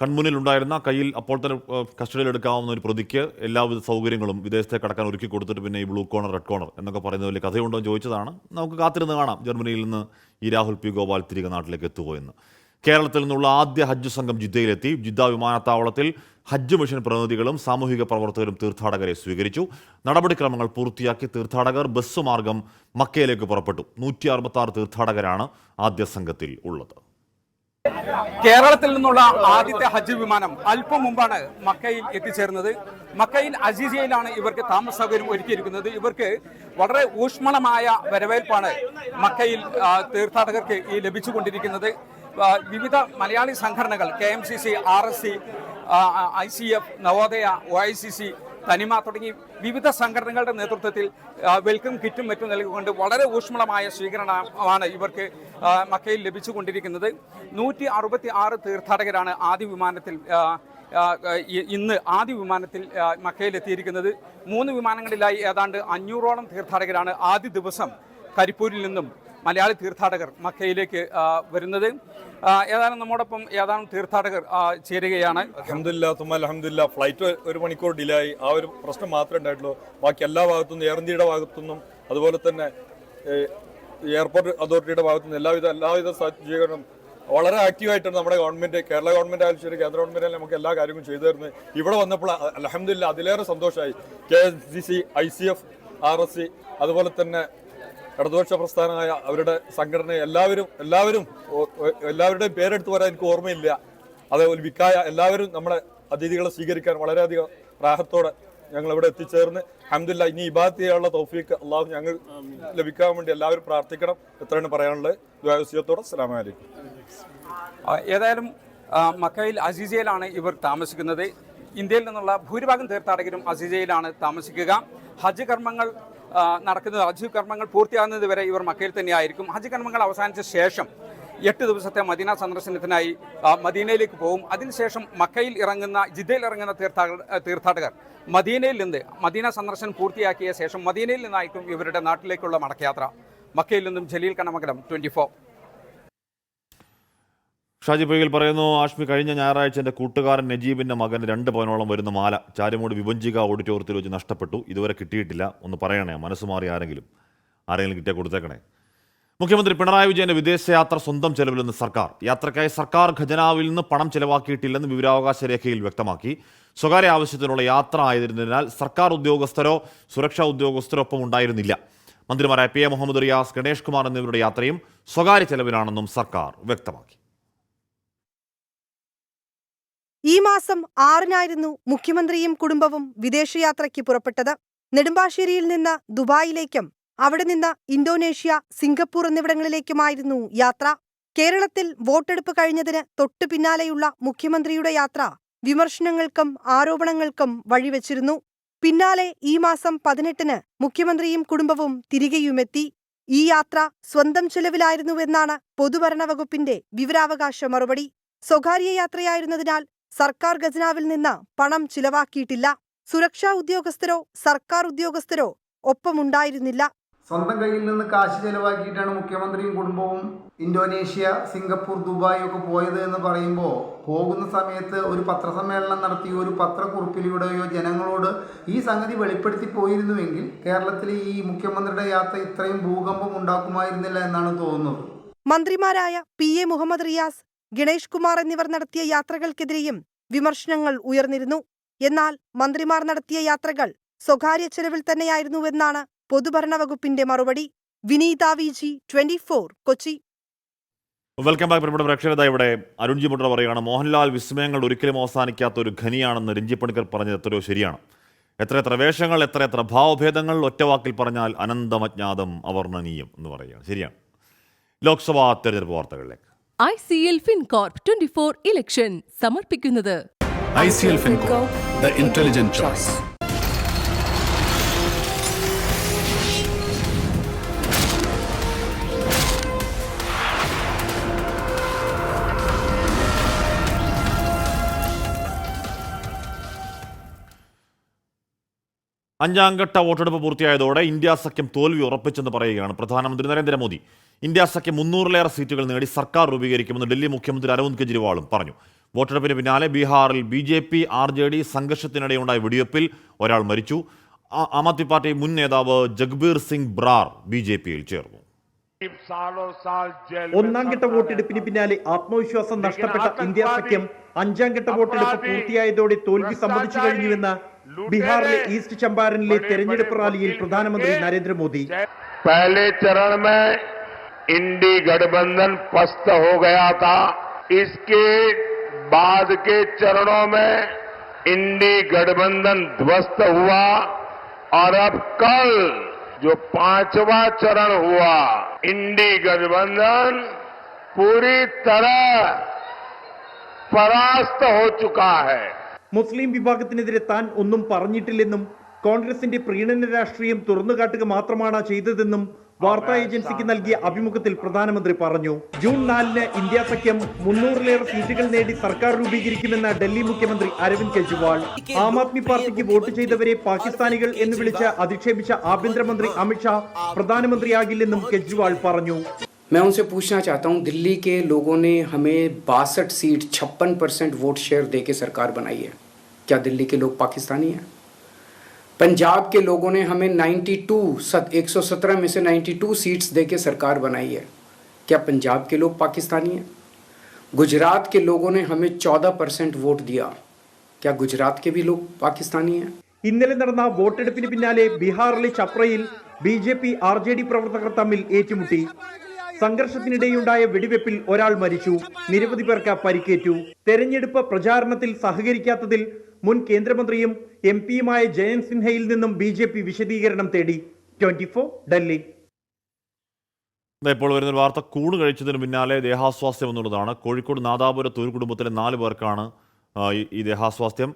കൺമുന്നിലുണ്ടായിരുന്ന കയ്യിൽ അപ്പോൾ തന്നെ കസ്റ്റഡിയിൽ എടുക്കാവുന്ന ഒരു പ്രതിക്ക് എല്ലാവിധ സൗകര്യങ്ങളും വിദേശത്തേക്ക് കടക്കാൻ ഒരുക്കി കൊടുത്തിട്ട് പിന്നെ ഈ ബ്ലൂ കോർണർ റെഡ് കോർണർ എന്നൊക്കെ പറയുന്ന വലിയ കഥയുണ്ടോ എന്ന് ചോദിച്ചതാണ്. നമുക്ക് കാത്തിരുന്ന് കാണാം ജർമ്മനിയിൽ നിന്ന് ഈ രാഹുൽ പി ഗോപാൽ തിരികെ നാട്ടിലേക്ക് എത്തുമോ എന്ന്. കേരളത്തിൽ നിന്നുള്ള ആദ്യ ഹജ്ജ് സംഘം ജിദ്ദയിലെത്തി. ജിദ്ദ വിമാനത്താവളത്തിൽ ഹജ്ജ് മിഷൻ പ്രതിനിധികളും സാമൂഹിക പ്രവർത്തകരും തീർത്ഥാടകരെ സ്വീകരിച്ചു. നടപടിക്രമങ്ങൾ പൂർത്തിയാക്കി തീർത്ഥാടകർ ബസ് മാർഗം മക്കയിലേക്ക് പുറപ്പെട്ടു. 166 തീർത്ഥാടകരാണ് ആദ്യ സംഘത്തിൽ ഉള്ളത്. കേരളത്തിൽ നിന്നുള്ള ആദ്യത്തെ ഹജ്ജ് വിമാനം അല്പം മുമ്പാണ് മക്കയിൽ എത്തിച്ചേർന്നത്. മക്കയിൽ അസീസിയയിലാണ് ഇവർക്ക് താമസ സൗകര്യം ഒരുക്കിയിരിക്കുന്നത്. ഇവർക്ക് വളരെ ഊഷ്മളമായ വരവേൽപ്പാണ് മക്കയിൽ തീർത്ഥാടകർക്ക് ഈ ലഭിച്ചുകൊണ്ടിരിക്കുന്നത്. വിവിധ മലയാളി സംഘടനകൾ KMCC, RSC, ICF, Navodaya, OICC, തനിമ തുടങ്ങി വിവിധ സംഘടനകളുടെ നേതൃത്വത്തിൽ വെൽക്കം കിറ്റും മറ്റും നൽകിക്കൊണ്ട് വളരെ ഊഷ്മളമായ സ്വീകരണമാണ് ഇവർക്ക് മക്കയിൽ ലഭിച്ചുകൊണ്ടിരിക്കുന്നത്. 166 തീർത്ഥാടകരാണ് ഇന്ന് ആദ്യ വിമാനത്തിൽ മക്കയിലെത്തിയിരിക്കുന്നത്. 3 വിമാനങ്ങളിലായി ഏതാണ്ട് 500ഓളം തീർത്ഥാടകരാണ് ആദ്യ ദിവസം കരിപ്പൂരിൽ നിന്നും മലയാളി തീർത്ഥാടകർ മക്കയിലേക്ക് വരുന്നത്. ഏതാനും നമ്മോടൊപ്പം ഏതാനും തീർത്ഥാടകർ ചേരുകയാണ്. അൽഹംദുലില്ലാ ഫ്ലൈറ്റ് 1 മണിക്കൂർ ഡിലേ ആയി. ആ ഒരു പ്രശ്നം മാത്രമേ ഉണ്ടായിട്ടുള്ളൂ. ബാക്കി എല്ലാ ഭാഗത്തുനിന്നും എയർ ഇന്ത്യയുടെ ഭാഗത്തുനിന്നും അതുപോലെ തന്നെ എയർപോർട്ട് അതോറിറ്റിയുടെ ഭാഗത്തുനിന്നും എല്ലാവിധ സജ്ജീകരണം വളരെ ആക്റ്റീവായിട്ടാണ് നമ്മുടെ ഗവൺമെന്റ്, കേരള ഗവൺമെന്റ് ആയാലും ശരി കേന്ദ്ര ഗവൺമെന്റ് ആയാലും നമുക്ക് എല്ലാ കാര്യങ്ങളും ചെയ്തു തരുന്നത്. ഇവിടെ വന്നപ്പോൾ അൽഹംദുലില്ലാ അതിലേറെ സന്ദോഷമായി. KNCC, ICF, RSC അതുപോലെ തന്നെ ഇടതുപക്ഷ പ്രസ്ഥാനമായ അവരുടെ സംഘടന എല്ലാവരുടെയും പേരെടുത്ത് പറയാൻ എനിക്ക് ഓർമ്മയില്ല. അതേപോലെ വിക്കായ എല്ലാവരും നമ്മുടെ അതിഥികളെ സ്വീകരിക്കാൻ വളരെയധികം റാഹത്തോടെ ഞങ്ങൾ ഇവിടെ എത്തിച്ചേർന്ന് അൽഹംദുലില്ലാ ഇനി ഇബാദത്ത് ചെയ്യാനുള്ള തൗഫീഖ് അള്ളാഹു ഞങ്ങൾ ലഭിക്കാൻ വേണ്ടി എല്ലാവരും പ്രാർത്ഥിക്കണം. എത്രയാണ് പറയാനുള്ളത്. ദുആ അസ്സലാമു അലൈക്കും. ഏതായാലും മക്കയിൽ അസീസയിലാണ് ഇവർ താമസിക്കുന്നത്. ഇന്ത്യയിൽ നിന്നുള്ള ഭൂരിഭാഗം തീർത്ഥാടകരും അസീസയിലാണ് താമസിക്കുക. ഹജ്ജ് കർമ്മങ്ങൾ പൂർത്തിയാകുന്നത് വരെ ഇവർ മക്കയിൽ തന്നെയായിരിക്കും. ഹജ്ജ് കർമ്മങ്ങൾ അവസാനിച്ച ശേഷം 8 ദിവസത്തെ മദീന സന്ദർശനത്തിനായി മദീനയിലേക്ക് പോകും. അതിനുശേഷം ജിദ്ദയിൽ ഇറങ്ങുന്ന തീർത്ഥാടകർ മദീനയിൽ നിന്ന് മദീന സന്ദർശനം പൂർത്തിയാക്കിയ ശേഷം മദീനയിൽ നിന്നായിരിക്കും ഇവരുടെ നാട്ടിലേക്കുള്ള മടക്കയാത്ര. മക്കയിൽ നിന്നും ജലീൽ കണമംഗലം, 24. ഷാജി പൊയ്കൽ പറയുന്നു, ആഷ്മി കഴിഞ്ഞ ഞായറാഴ്ച എൻ്റെ കൂട്ടുകാരൻ നജീബിൻ്റെ മകന് 2 പവനോളം വരുന്ന മാല ചാരിമൂട് വിഭജിക ഓഡിറ്റോറിയത്തിൽ വെച്ച് നഷ്ടപ്പെട്ടു. ഇതുവരെ കിട്ടിയിട്ടില്ല. ഒന്ന് പറയണേ, മനസ്സ് മാറി ആരെങ്കിലും കിട്ടിയാൽ കൊടുത്തേക്കണേ. മുഖ്യമന്ത്രി പിണറായി വിജയന്റെ വിദേശയാത്ര സ്വന്തം ചെലവിൽ നിന്ന് സർക്കാർ. യാത്രയ്ക്കായി സർക്കാർ ഖജനാവിൽ നിന്ന് പണം ചെലവാക്കിയിട്ടില്ലെന്ന് വിവരാവകാശ രേഖയിൽ വ്യക്തമാക്കി. സ്വകാര്യ ആവശ്യത്തിനുള്ള യാത്ര ആയതിനാൽ സർക്കാർ ഉദ്യോഗസ്ഥരോ സുരക്ഷാ ഉദ്യോഗസ്ഥരോ ഒപ്പം ഉണ്ടായിരുന്നില്ല. മന്ത്രിമാരായ PA മുഹമ്മദ് റിയാസ്, ഗണേഷ് കുമാർ എന്നിവരുടെ യാത്രയും സ്വകാര്യ ചെലവിലാണെന്നും സർക്കാർ വ്യക്തമാക്കി. ഈ മാസം 6-നായിരുന്നു മുഖ്യമന്ത്രിയും കുടുംബവും വിദേശയാത്രയ്ക്ക് പുറപ്പെട്ടത്. നെടുമ്പാശ്ശേരിയിൽ നിന്ന് ദുബായിലേക്കും അവിടെ നിന്ന് ഇന്തോനേഷ്യ, സിംഗപ്പൂർ എന്നിവിടങ്ങളിലേക്കുമായിരുന്നു യാത്ര. കേരളത്തിൽ വോട്ടെടുപ്പ് കഴിഞ്ഞതിന് തൊട്ടു പിന്നാലെയുള്ള മുഖ്യമന്ത്രിയുടെ യാത്ര വിമർശനങ്ങൾക്കും ആരോപണങ്ങൾക്കും വഴിവെച്ചിരുന്നു. പിന്നാലെ ഈ മാസം 18-ന് മുഖ്യമന്ത്രിയും കുടുംബവും തിരികെയുമെത്തി. ഈ യാത്ര സ്വന്തം ചെലവിലായിരുന്നുവെന്നാണ് പൊതുഭരണ വകുപ്പിന്റെ വിവരാവകാശ മറുപടി. സ്വകാര്യ യാത്രയായിരുന്നതിനാൽ സർക്കാർ ഖജനാവിൽ നിന്ന് പണം ചിലവാക്കിയിട്ടില്ല. സുരക്ഷാ ഉദ്യോഗസ്ഥരോ സർക്കാർ ഉദ്യോഗസ്ഥരോ ഒപ്പമുണ്ടായിരുന്നില്ല. സ്വന്തം കയ്യിൽ നിന്ന് കാശ് ചെലവാക്കിയിട്ടാണ് മുഖ്യമന്ത്രിയും കുടുംബവും ഇന്തോനേഷ്യ, സിംഗപ്പൂർ, ദുബായ് ഒക്കെ പോയത് എന്ന് പറയുമ്പോൾ പോകുന്ന സമയത്ത് ഒരു പത്രസമ്മേളനം നടത്തിയോ ഒരു പത്രക്കുറിപ്പിലൂടെയോ ജനങ്ങളോട് ഈ സംഗതി വെളിപ്പെടുത്തി പോയിരുന്നുവെങ്കിൽ കേരളത്തിലെ ഈ മുഖ്യമന്ത്രിയുടെ യാത്ര ഇത്രയും ഭൂകമ്പം ഉണ്ടാക്കുമായിരുന്നില്ല എന്നാണ് തോന്നുന്നത്. മന്ത്രിമാരായ PA മുഹമ്മദ് റിയാസ്, ഗണേഷ് കുമാർ എന്നിവർ നടത്തിയ യാത്രകൾക്കെതിരെയും വിമർശനങ്ങൾ ഉയർന്നിരുന്നു. എന്നാൽ മന്ത്രിമാർ നടത്തിയ യാത്രകൾ സ്വകാര്യ ചെലവിൽ തന്നെയായിരുന്നുവെന്നാണ് പൊതുഭരണ വകുപ്പിന്റെ മറുപടി. Vineetha VG, 24, Kochi. Welcome back. പ്രിയപ്പെട്ട പ്രേക്ഷകർ, ഇവിടെ അരുൺജി മുട്ര പറയുകയാണ്, മോഹൻലാൽ വിസ്മയങ്ങൾ ഒരിക്കലും അവസാനിക്കാത്ത ഒരു ഖനിയാണെന്ന് രഞ്ജി പണിക്കർ പറഞ്ഞത് എത്രയോ ശരിയാണ്. എത്ര വേഷങ്ങൾ, എത്ര ഭാവഭേദങ്ങൾ, ഒറ്റവാക്കിൽ പറഞ്ഞാൽ അനന്തമജ്ഞാതം, അവർണ്ണനീയം എന്ന് പറയുകയാണ്. ശരിയാണ്. ലോക്സഭാ തെരഞ്ഞെടുപ്പ് വാർത്തകളിലേക്ക്. ICL FinCorp 24 ഇലക്ഷൻ സമർപ്പിക്കുന്നത് ICL FinCorp, the intelligent choice. അഞ്ചാംഘട്ട വോട്ടെടുപ്പ് പൂർത്തിയായതോടെ ഇന്ത്യ സഖ്യം തോൽവി ഉറപ്പിച്ചെന്ന് പറയുകയാണ് പ്രധാനമന്ത്രി നരേന്ദ്രമോദി. ഇന്ത്യ സഖ്യം 300-ലേറെ സീറ്റുകൾ നേടി സർക്കാർ രൂപീകരിക്കുമെന്ന് ഡൽഹി മുഖ്യമന്ത്രി അരവിന്ദ് കെജ്രിവാളും പറഞ്ഞു. വോട്ടെടുപ്പിന് പിന്നാലെ ബീഹാറിൽ BJP RJD സംഘർഷത്തിനിടെയുണ്ടായ വെടിവെപ്പിൽ ഒരാൾ മരിച്ചു. ആം ആദ്മി പാർട്ടി മുൻ നേതാവ് ജഗ്ബീർ സിംഗ് ബ്രാർ BJPയിൽ ചേർന്നു. ഒന്നാംഘട്ട വോട്ടെടുപ്പിന് പിന്നാലെ ആത്മവിശ്വാസം നഷ്ടപ്പെട്ട ഇന്ത്യ സഖ്യം അഞ്ചാംഘട്ട വോട്ടെടുപ്പ് പൂർത്തിയായതോടെ തോൽവി സമ്മതിച്ചു കഴിഞ്ഞുവെന്ന് ബീഹാറിലെ ഈസ്റ്റ് ചമ്പാരനിലെ തെരഞ്ഞെടുപ്പ് റാലിയിൽ പ്രധാനമന്ത്രി നരേന്ദ്രമോദി. पहले चरण में इंडी गठबंधन पस्त हो गया था. इसके बाद के चरणों में इंडी गठबंधन ध्वस्त हुआ और अब कल जो 5वां चरण हुआ, इंडी गठबंधन पूरी तरह परास्त हो चुका है. മുസ്ലിം വിഭാഗത്തിനെതിരെ താൻ ഒന്നും പറഞ്ഞിട്ടില്ലെന്നും കോൺഗ്രസിന്റെ പ്രീണന രാഷ്ട്രീയം തുറന്നുകാട്ടുക മാത്രമാണ് ചെയ്തതെന്നും വാർത്താ ഏജൻസിക്ക് നൽകിയ അഭിമുഖത്തിൽ പ്രധാനമന്ത്രി പറഞ്ഞു. ജൂൺ 4-ന് ഇന്ത്യ സഖ്യം 300-ലേറെ സീറ്റുകൾ നേടി സർക്കാർ രൂപീകരിക്കുമെന്ന് ഡൽഹി മുഖ്യമന്ത്രി അരവിന്ദ് കെജ്രിവാൾ. ആം ആദ്മി പാർട്ടിക്ക് വോട്ട് ചെയ്തവരെ പാകിസ്ഥാനികൾ എന്ന് വിളിച്ച് അധിക്ഷേപിച്ച ആഭ്യന്തരമന്ത്രി അമിത്ഷാ പ്രധാനമന്ത്രിയാകില്ലെന്നും കെജ്രിവാൾ പറഞ്ഞു. मैं उनसे पूछना चाहता हूं, दिल्ली के लोगों ने हमें 62 सीट 56% वोट शेयर देके सरकार बनाई है, क्या दिल्ली के लोग पाकिस्तानी हैं? पंजाब के लोगों ने हमें 117 में से 92 सीट्स देके सरकार बनाई है, क्या पंजाब के लोग पाकिस्तानी हैं? गुजरात के लोगों ने हमें 14% वोट दिया, क्या गुजरात के भी लोग पाकिस्तानी हैं? ഇന്നലെ നടന്ന വോട്ടെടുപ്പിന് പിന്നാലെ ബീഹാറിലെ ചപ്രയിൽ BJP RJD പ്രവർത്തകർ തമ്മിൽ ഏറ്റുമുട്ടി. സംഘർഷത്തിനിടെയുണ്ടായ വെടിവെപ്പിൽ ഒരാൾ മരിച്ചു, നിരവധി പേർക്ക് പരിക്കേറ്റു. തെരഞ്ഞെടുപ്പ് പ്രചാരണത്തിൽ സഹകരിക്കാത്തതിൽ മുൻ കേന്ദ്രമന്ത്രിയും MP-യുമായ ജയന്ത് സിൻഹയിൽ നിന്നും BJP വിശദീകരണം തേടി. 24 ഡൽഹി. ഇപ്പോൾ വരുന്നൊരു വാർത്ത, കൂണ് കഴിച്ചതിന് പിന്നാലെ ദേഹാസ്വാസ്ഥ്യം എന്നുള്ളതാണ്. കോഴിക്കോട് നാദാപുരത്ത് ഒരു കുടുംബത്തിലെ 4 പേർക്കാണ് ഈ ദേഹാസ്വാസ്ഥ്യം.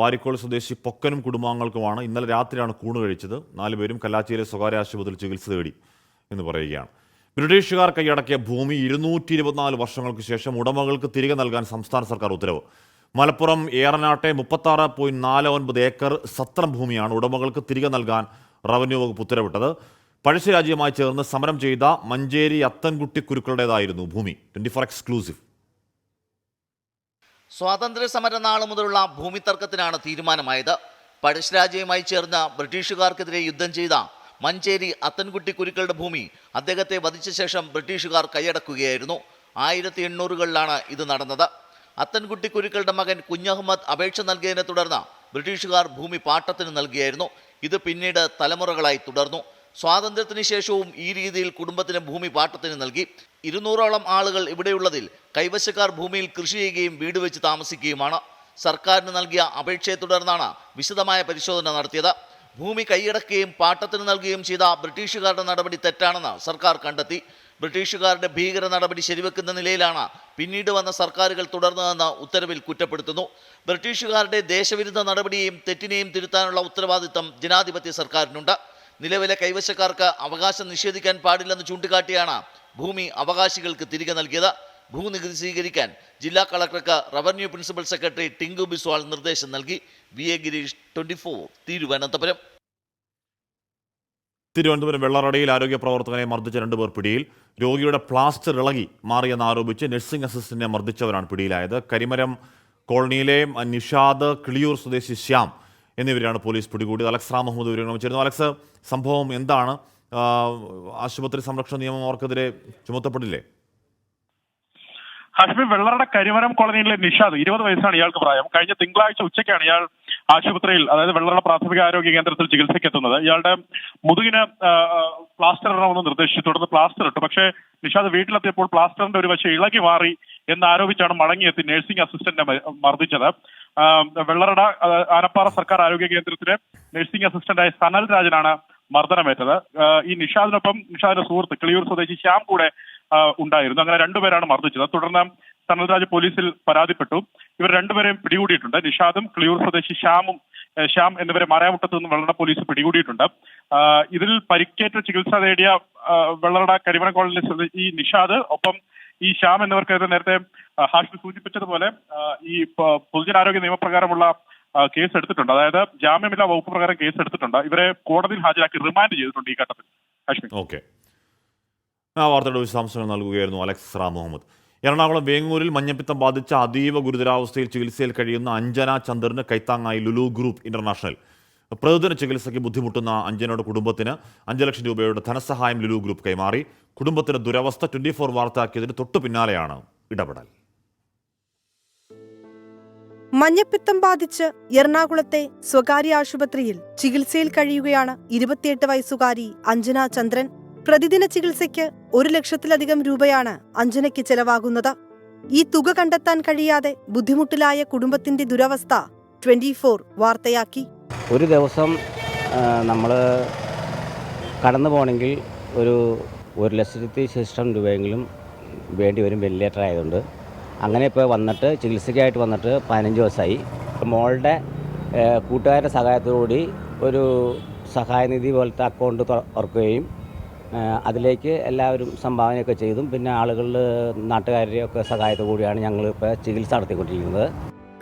വാരിക്കോട് സ്വദേശി പൊക്കനും കുടുംബാംഗങ്ങൾക്കുമാണ്. ഇന്നലെ രാത്രിയാണ് കൂണ് കഴിച്ചത്. 4 പേരും കല്ലാച്ചിയിലെ സ്വകാര്യ ആശുപത്രിയിൽ ചികിത്സ തേടി എന്ന് പറയുകയാണ്. ബ്രിട്ടീഷുകാർ കൈയടക്കിയ ഭൂമി 224 വർഷങ്ങൾക്ക് ശേഷം ഉടമകൾക്ക് തിരികെ നൽകാൻ സംസ്ഥാന സർക്കാർ ഉത്തരവ്. മലപ്പുറം ഏറനാട്ടെ 36.49 ഏക്കർ സത്രം ഭൂമിയാണ് ഉടമകൾക്ക് തിരികെ നൽകാൻ റവന്യൂ വകുപ്പ് ഉത്തരവിട്ടത്. പഴശ്ശിരാജ്യവുമായി ചേർന്ന് സമരം ചെയ്ത മഞ്ചേരി അത്തൻകുട്ടി കുരുക്കളുടേതായിരുന്നു ഭൂമി. 24 എക്സ്ക്ലൂസീവ്. സ്വാതന്ത്ര്യ സമര നാൾ മുതലുള്ള ഭൂമി തർക്കത്തിനാണ് തീരുമാനമായത്. പഴശ്ശിരാജയുമായി ചേർന്ന് ബ്രിട്ടീഷുകാർക്കെതിരെ യുദ്ധം ചെയ്ത മഞ്ചേരി അത്തൻകുട്ടി കുരുക്കളുടെ ഭൂമി അദ്ദേഹത്തെ വധിച്ച ശേഷം ബ്രിട്ടീഷുകാർ കൈയടക്കുകയായിരുന്നു. 1800-കളിലാണ് ഇത് നടന്നത്. അത്തൻകുട്ടി കുരുക്കളുടെ മകൻ കുഞ്ഞഹമ്മദ് അപേക്ഷ നൽകിയതിനെ തുടർന്ന് ബ്രിട്ടീഷുകാർ ഭൂമി പാട്ടത്തിന് നൽകിയായിരുന്നു. ഇത് പിന്നീട് തലമുറകളായി തുടർന്നു. സ്വാതന്ത്ര്യത്തിന് ശേഷവും ഈ രീതിയിൽ കുടുംബത്തിന് ഭൂമി പാട്ടത്തിന് നൽകി. 200ഓളം ആളുകൾ ഇവിടെയുള്ളതിൽ കൈവശക്കാർ ഭൂമിയിൽ കൃഷി ചെയ്യുകയും വീട് വെച്ച് താമസിക്കുകയുമാണ്. സർക്കാരിന് നൽകിയ അപേക്ഷയെ തുടർന്നാണ് വിശദമായ പരിശോധന നടത്തിയത്. ഭൂമി കൈയടക്കുകയും പാട്ടത്തിന് നൽകുകയും ചെയ്ത ബ്രിട്ടീഷുകാരുടെ നടപടി തെറ്റാണെന്ന് സർക്കാർ കണ്ടെത്തി. ബ്രിട്ടീഷുകാരുടെ ഭീകര നടപടി ശരിവെക്കുന്ന നിലയിലാണ് പിന്നീട് വന്ന സർക്കാരുകൾ തുടർന്നതെന്ന് ഉത്തരവിൽ കുറ്റപ്പെടുത്തുന്നു. ബ്രിട്ടീഷുകാരുടെ ദേശവിരുദ്ധ നടപടിയെയും തെറ്റിനെയും തിരുത്താനുള്ള ഉത്തരവാദിത്തം ജനാധിപത്യ സർക്കാരിനുണ്ട്. നിലവിലെ കൈവശക്കാർക്ക് അവകാശം നിഷേധിക്കാൻ പാടില്ലെന്ന് ചൂണ്ടിക്കാട്ടിയാണ് ഭൂമി അവകാശികൾക്ക് തിരികെ നൽകിയത്. ഭൂനികുതി സ്വീകരിക്കാൻ ജില്ലാ കളക്ടർക്ക് revenue principal secretary Tinku Biswal നിർദ്ദേശം നൽകി. VA ഗിരീഷ്, 24 തിരുവനന്തപുരം. തിരുവനന്തപുരം വെള്ളറടയിൽ ആരോഗ്യ പ്രവർത്തകനെ മർദ്ദിച്ച 2 പേർ പിടിയിൽ. രോഗിയുടെ പ്ലാസ്റ്റർ ഇളകി മാറിയെന്നാരോപിച്ച് നഴ്സിംഗ് അസിസ്റ്റന്റിനെ മർദ്ദിച്ചവരാണ് പിടിയിലായത്. കരിമരം കോളനിയിലെ നിഷാദ്, കിളിയൂർ സ്വദേശി ശ്യാം എന്നിവരെയാണ് പോലീസ് പിടികൂടിയത്. അലക്സ് റാം മുഹമ്മദ് വിവരങ്ങൾ ചേരുന്നു. അലക്സ്, സംഭവം എന്താണ്? ആശുപത്രി സംരക്ഷണ നിയമം അവർക്കെതിരെ ചുമത്തപ്പെട്ടില്ലേ? ഹാഷ്മി, വെള്ളറട കരിമരം കോളനിയിലെ നിഷാദ് 20 വയസ്സാണ് ഇയാൾക്ക് പ്രായം. കഴിഞ്ഞ തിങ്കളാഴ്ച ഉച്ചയ്ക്കാണ് ഇയാൾ ആശുപത്രിയിൽ, അതായത് വെള്ളറട പ്രാഥമിക ആരോഗ്യ കേന്ദ്രത്തിൽ ചികിത്സയ്ക്ക് എത്തുന്നത്. ഇയാളുടെ മുതുകിന് പ്ലാസ്റ്റർ ഇടണമെന്ന് നിർദ്ദേശിച്ചു. തുടർന്ന് പ്ലാസ്റ്റർ ഇട്ടു. പക്ഷേ നിഷാദ് വീട്ടിലെത്തിയപ്പോൾ പ്ലാസ്റ്ററിന്റെ ഒരു വശം ഇളകി മാറി എന്നാരോപിച്ചാണ് മടങ്ങിയെത്തി നഴ്സിംഗ് അസിസ്റ്റന്റിനെ മർദ്ദിച്ചത്. വെള്ളറട ആനപ്പാറ സർക്കാർ ആരോഗ്യ കേന്ദ്രത്തിലെ നഴ്സിംഗ് അസിസ്റ്റന്റായ സനൽ രാജനാണ് മർദ്ദനമേറ്റത്. ഈ നിഷാദിനൊപ്പം നിഷാദിന്റെ സുഹൃത്ത് കിളിയൂർ സ്വദേശി ശ്യാം കൂടെ ഉണ്ടായിരുന്നു. അങ്ങനെ 2 പേരാണ് മർദ്ദിച്ചത്. തുടർന്ന് സനൽരാജ് പോലീസിൽ പരാതിപ്പെട്ടു. ഇവർ 2 പേരെയും പിടികൂടിയിട്ടുണ്ട്. നിഷാദും കിളിയൂർ സ്വദേശി ശ്യാം എന്നിവരെ മറയാമുട്ടത്ത് നിന്ന് വെള്ളറട പോലീസ് പിടികൂടിയിട്ടുണ്ട്. ഇതിൽ പരിക്കേറ്റ ചികിത്സ നേടിയ വെള്ളറട കരിമരം കോളനിയിലെ ഈ നിഷാദ് ഒപ്പം ഈ ശ്യാം എന്നിവർക്കെതിരെ നേരത്തെ ഹാഷ്മി സൂചിപ്പിച്ചതുപോലെ ഈ പൊതുജനാരോഗ്യ നിയമപ്രകാരമുള്ള കേസ് എടുത്തിട്ടുണ്ട്. അതായത് ജാമ്യമില്ലാ വകുപ്പ് പ്രകാരം കേസ് എടുത്തിട്ടുണ്ട്. ഇവരെ കോടതിയിൽ ഹാജരാക്കി റിമാൻഡ് ചെയ്തിട്ടുണ്ട് ഈ ഘട്ടത്തിൽ. ഹാഷ്മി, ഓക്കെ. വാർത്തയുടെ വിശദാംശങ്ങൾ നൽകുകയായിരുന്നു അലക്സ് റാം മുഹമ്മദ്. എറണാകുളം വേങ്ങൂരിൽ മഞ്ഞപ്പിത്തം ബാധിച്ച അതീവ ഗുരുതരാവസ്ഥയിൽ ചികിത്സയിൽ കഴിയുന്ന അഞ്ജന ചന്ദറിന് കൈത്താങ്ങായി ലുലു ഗ്രൂപ്പ് ഇന്റർനാഷണൽ. പ്രതിദിന ചികിത്സയ്ക്ക് ബുദ്ധിമുട്ടുന്ന അഞ്ജനയുടെ കുടുംബത്തിന് 5 ലക്ഷം രൂപയുടെ ധനസഹായം ലുലു ഗ്രൂപ്പ് കൈമാറി. കുടുംബത്തിന്റെ ദുരവസ്ഥ 24 വാർത്തയാക്കിയതിന് തൊട്ടു പിന്നാലെയാണ് ഇടപെടൽ. മഞ്ഞപ്പിത്തം ബാധിച്ച് എറണാകുളത്തെ സ്വകാര്യ ആശുപത്രിയിൽ ചികിത്സയിൽ കഴിയുകയാണ് 28 വയസ്സുകാരി അഞ്ജന ചന്ദ്രൻ. പ്രതിദിന ചികിത്സയ്ക്ക് 1 ലക്ഷത്തിലധികം രൂപയാണ് അഞ്ജനയ്ക്ക് ചെലവാകുന്നത്. ഈ തുക കണ്ടെത്താൻ കഴിയാതെ ബുദ്ധിമുട്ടിലായ കുടുംബത്തിന്റെ ദുരവസ്ഥ 24 വാർത്തയാക്കി. ഒരു ദിവസം നമ്മൾ കടന്നു പോകണമെങ്കിൽ ഒരു 1,00,000 രൂപയെങ്കിലും വേണ്ടി വരും, വെന്റിലേറ്റർ ആയതുകൊണ്ട്. അങ്ങനെ ഇപ്പോൾ വന്നിട്ട് ചികിത്സയ്ക്കായിട്ട് വന്നിട്ട് 15 ദിവസമായി. മോളുടെ കൂട്ടുകാരുടെ സഹായത്തോടുകൂടി ഒരു സഹായനിധി പോലത്തെ അക്കൗണ്ട് തുറക്കുകയും അതിലേക്ക് എല്ലാവരും സംഭാവനയൊക്കെ ചെയ്തും പിന്നെ ആളുകളിൽ നാട്ടുകാരുടെയൊക്കെ സഹായത്തോടുകൂടിയാണ് ഞങ്ങളിപ്പോൾ ചികിത്സ നടത്തിക്കൊണ്ടിരിക്കുന്നത്.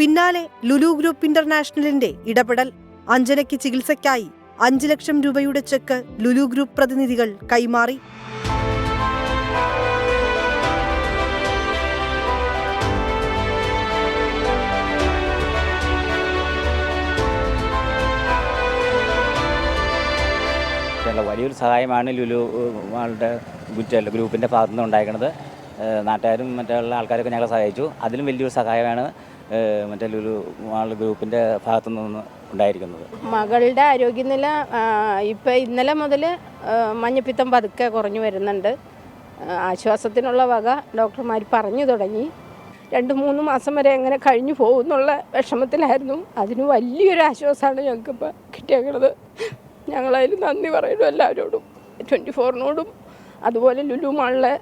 പിന്നാലെ ലുലു ഗ്രൂപ്പ് ഇന്റർനാഷണലിന്റെ ഇടപെടൽ. അഞ്ജനയ്ക്ക് ചികിത്സയ്ക്കായി 5 ലക്ഷം രൂപയുടെ ചെക്ക് ലുലു ഗ്രൂപ്പ് പ്രതിനിധികൾ കൈമാറി. വലിയൊരു സഹായമാണ് ലുലു മാളുടെ ഗ്രൂപ്പിൻ്റെ ഭാഗത്തു നിന്ന് ഉണ്ടായിരിക്കുന്നത്. നാട്ടുകാരും മറ്റുള്ള ആൾക്കാരൊക്കെ ഞങ്ങളെ സഹായിച്ചു. അതിലും വലിയൊരു സഹായമാണ് മറ്റേ ലുലു മാൾ ഗ്രൂപ്പിൻ്റെ ഭാഗത്തു നിന്ന് ഉണ്ടായിരിക്കുന്നത്. മകളുടെ ആരോഗ്യനില ഇപ്പം ഇന്നലെ മുതൽ മഞ്ഞപ്പിത്തം പതുക്കെ കുറഞ്ഞു വരുന്നുണ്ട്. ആശ്വാസത്തിനുള്ള വക ഡോക്ടർമാർ പറഞ്ഞു തുടങ്ങി. 2-3 മാസം വരെ എങ്ങനെ കഴിഞ്ഞു പോകുന്നുള്ള വിഷമത്തിലായിരുന്നു. അതിന് വലിയൊരു ആശ്വാസമാണ് ഞങ്ങൾക്കിപ്പോൾ കിട്ടിയേക്കുന്നത്. ഞങ്ങളതിൽ നന്ദി പറയുന്നു എല്ലാവരോടും, 24നോടും അതുപോലെ ലുലു മാളിലെ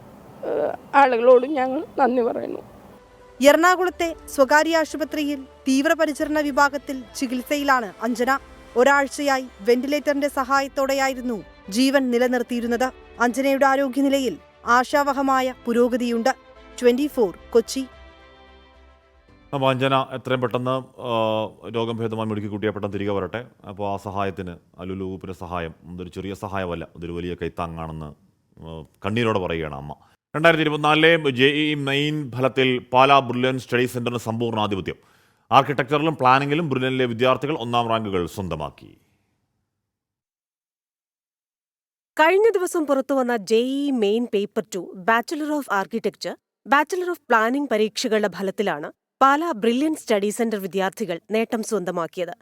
ആളുകളോടും ഞങ്ങൾ നന്ദി പറയുന്നു. എറണാകുളത്തെ സ്വകാര്യ ആശുപത്രിയിൽ തീവ്രപരിചരണ വിഭാഗത്തിൽ ചികിത്സയിലാണ് അഞ്ജന. ഒരാഴ്ചയായി വെന്റിലേറ്ററിന്റെ സഹായത്തോടെയായിരുന്നു ജീവൻ നിലനിർത്തിയിരുന്നത്. അഞ്ജനയുടെ ആരോഗ്യനിലയിൽ ആശാവഹമായ പുരോഗതിയുണ്ട്. 24 കൊച്ചി. അപ്പോൾ അഞ്ജന എത്രയും പെട്ടെന്ന് രോഗം ഭേദമായി മെഡിക്കൽ കുട്ടിയെ പെട്ടെന്ന് തിരികെ വരട്ടെ. അപ്പോൾ ആ സഹായത്തിന് ലുലു ഗ്രൂപ്പിൻ്റെ സഹായം അതൊരു ചെറിയ സഹായമല്ല, അതൊരു വലിയ കൈത്താങ്ങാണെന്ന് കണ്ണീരോടെ പറയുകയാണ് അമ്മ. 2024 JEE മെയിൻ ഫലത്തിൽ പാലാ ബ്രില്യൻ സ്റ്റഡി സെന്ററിന് സമ്പൂർണ്ണാധിപത്യം. ആർക്കിടെക്ചറിലും പ്ലാനിങ്ങിലും ബ്രില്യനിലെ വിദ്യാർത്ഥികൾ 1ാം റാങ്കുകൾ സ്വന്തമാക്കി. കഴിഞ്ഞ ദിവസം പുറത്തുവന്ന JEE main paper 2 bachelor of architecture, bachelor of planning പരീക്ഷകളുടെ ഫലത്തിലാണ് പാലാ ബ്രില്യൻ സ്റ്റഡി സെന്റർ വിദ്യാർത്ഥികൾ നേട്ടം സ്വന്തമാക്കിയത്.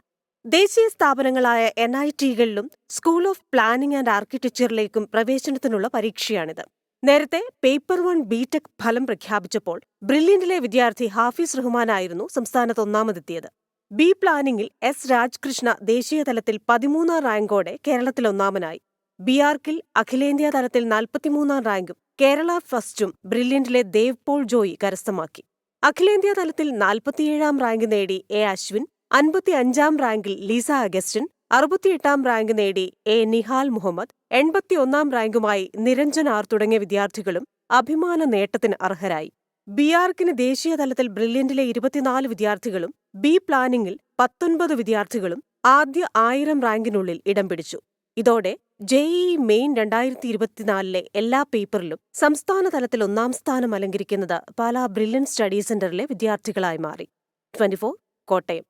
ദേശീയ സ്ഥാപനങ്ങളായ NIT-കളിലും സ്കൂൾ ഓഫ് പ്ലാനിംഗ് ആൻഡ് ആർക്കിടെക്ചറിലേക്കും പ്രവേശനത്തിനുള്ള പരീക്ഷയാണിത്. നേരത്തെ പേപ്പർ 1 BTech ഫലം പ്രഖ്യാപിച്ചപ്പോൾ ബ്രില്യന്റിലെ വിദ്യാർത്ഥി ഹാഫിസ് റഹ്മാനായിരുന്നു സംസ്ഥാനത്ത് ഒന്നാമതെത്തിയത്. ബി പ്ലാനിംഗിൽ S രാജ്കൃഷ്ണ ദേശീയതലത്തിൽ 13ാം റാങ്കോടെ കേരളത്തിൽ ഒന്നാമനായി. BArcൽ അഖിലേന്ത്യാ തലത്തിൽ 43ാം റാങ്കും കേരള ഫസ്റ്റും ബ്രില്യന്റിലെ ദേവ് പോൾ ജോയി കരസ്ഥമാക്കി. അഖിലേന്ത്യാ തലത്തിൽ 47ാം റാങ്ക് നേടി A അശ്വിൻ, 55ാം റാങ്കിൽ ലീസ അഗസ്റ്റിൻ, 68ാം റാങ്ക് നേടി A നിഹാൽ മുഹമ്മദ്, 81ാം റാങ്കുമായി നിരഞ്ജൻ ആർ തുടങ്ങിയ വിദ്യാർത്ഥികളും അഭിമാന നേട്ടത്തിന് അർഹരായി. BArcന് ദേശീയതലത്തിൽ ബ്രില്യന്റിലെ 24 വിദ്യാർത്ഥികളും ബി പ്ലാനിംഗിൽ 19 വിദ്യാർത്ഥികളും ആദ്യ 1000 റാങ്കിനുള്ളിൽ ഇടം പിടിച്ചു. ഇതോടെ JEE മെയിൻ 2024 എല്ലാ പേപ്പറിലും സംസ്ഥാന തലത്തിൽ 1ാം സ്ഥാനം അലങ്കരിക്കുന്നത് പാലാ ബ്രില്യൻ സ്റ്റഡി സെന്ററിലെ വിദ്യാർത്ഥികളായി മാറി. 24 കോട്ടയം.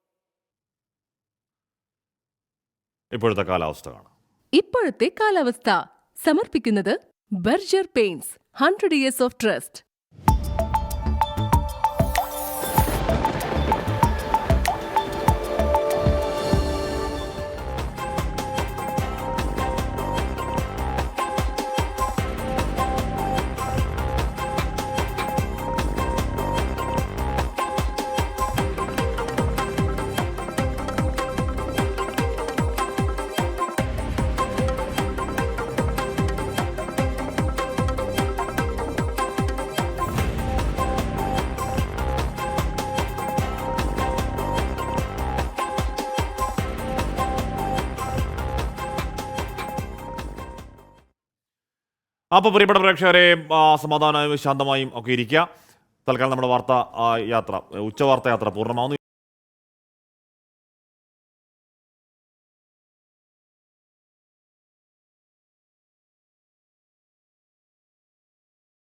ഇപ്പോഴത്തെ കാലാവസ്ഥ കാണാം. ഇപ്പോഴത്തെ കാലാവസ്ഥ സമർപ്പിക്കുന്നത് Berger paints 100 years of trust. അപ്പോൾ പ്രിയപ്പെട്ട പ്രേക്ഷകരെ, സമാധാനമായും ശാന്തമായും ഒക്കെ ഇരിക്കുക. തൽക്കാലം നമ്മുടെ വാർത്താ യാത്ര, ഉച്ചവാർത്താ യാത്ര പൂർണ്ണമാവുന്നു.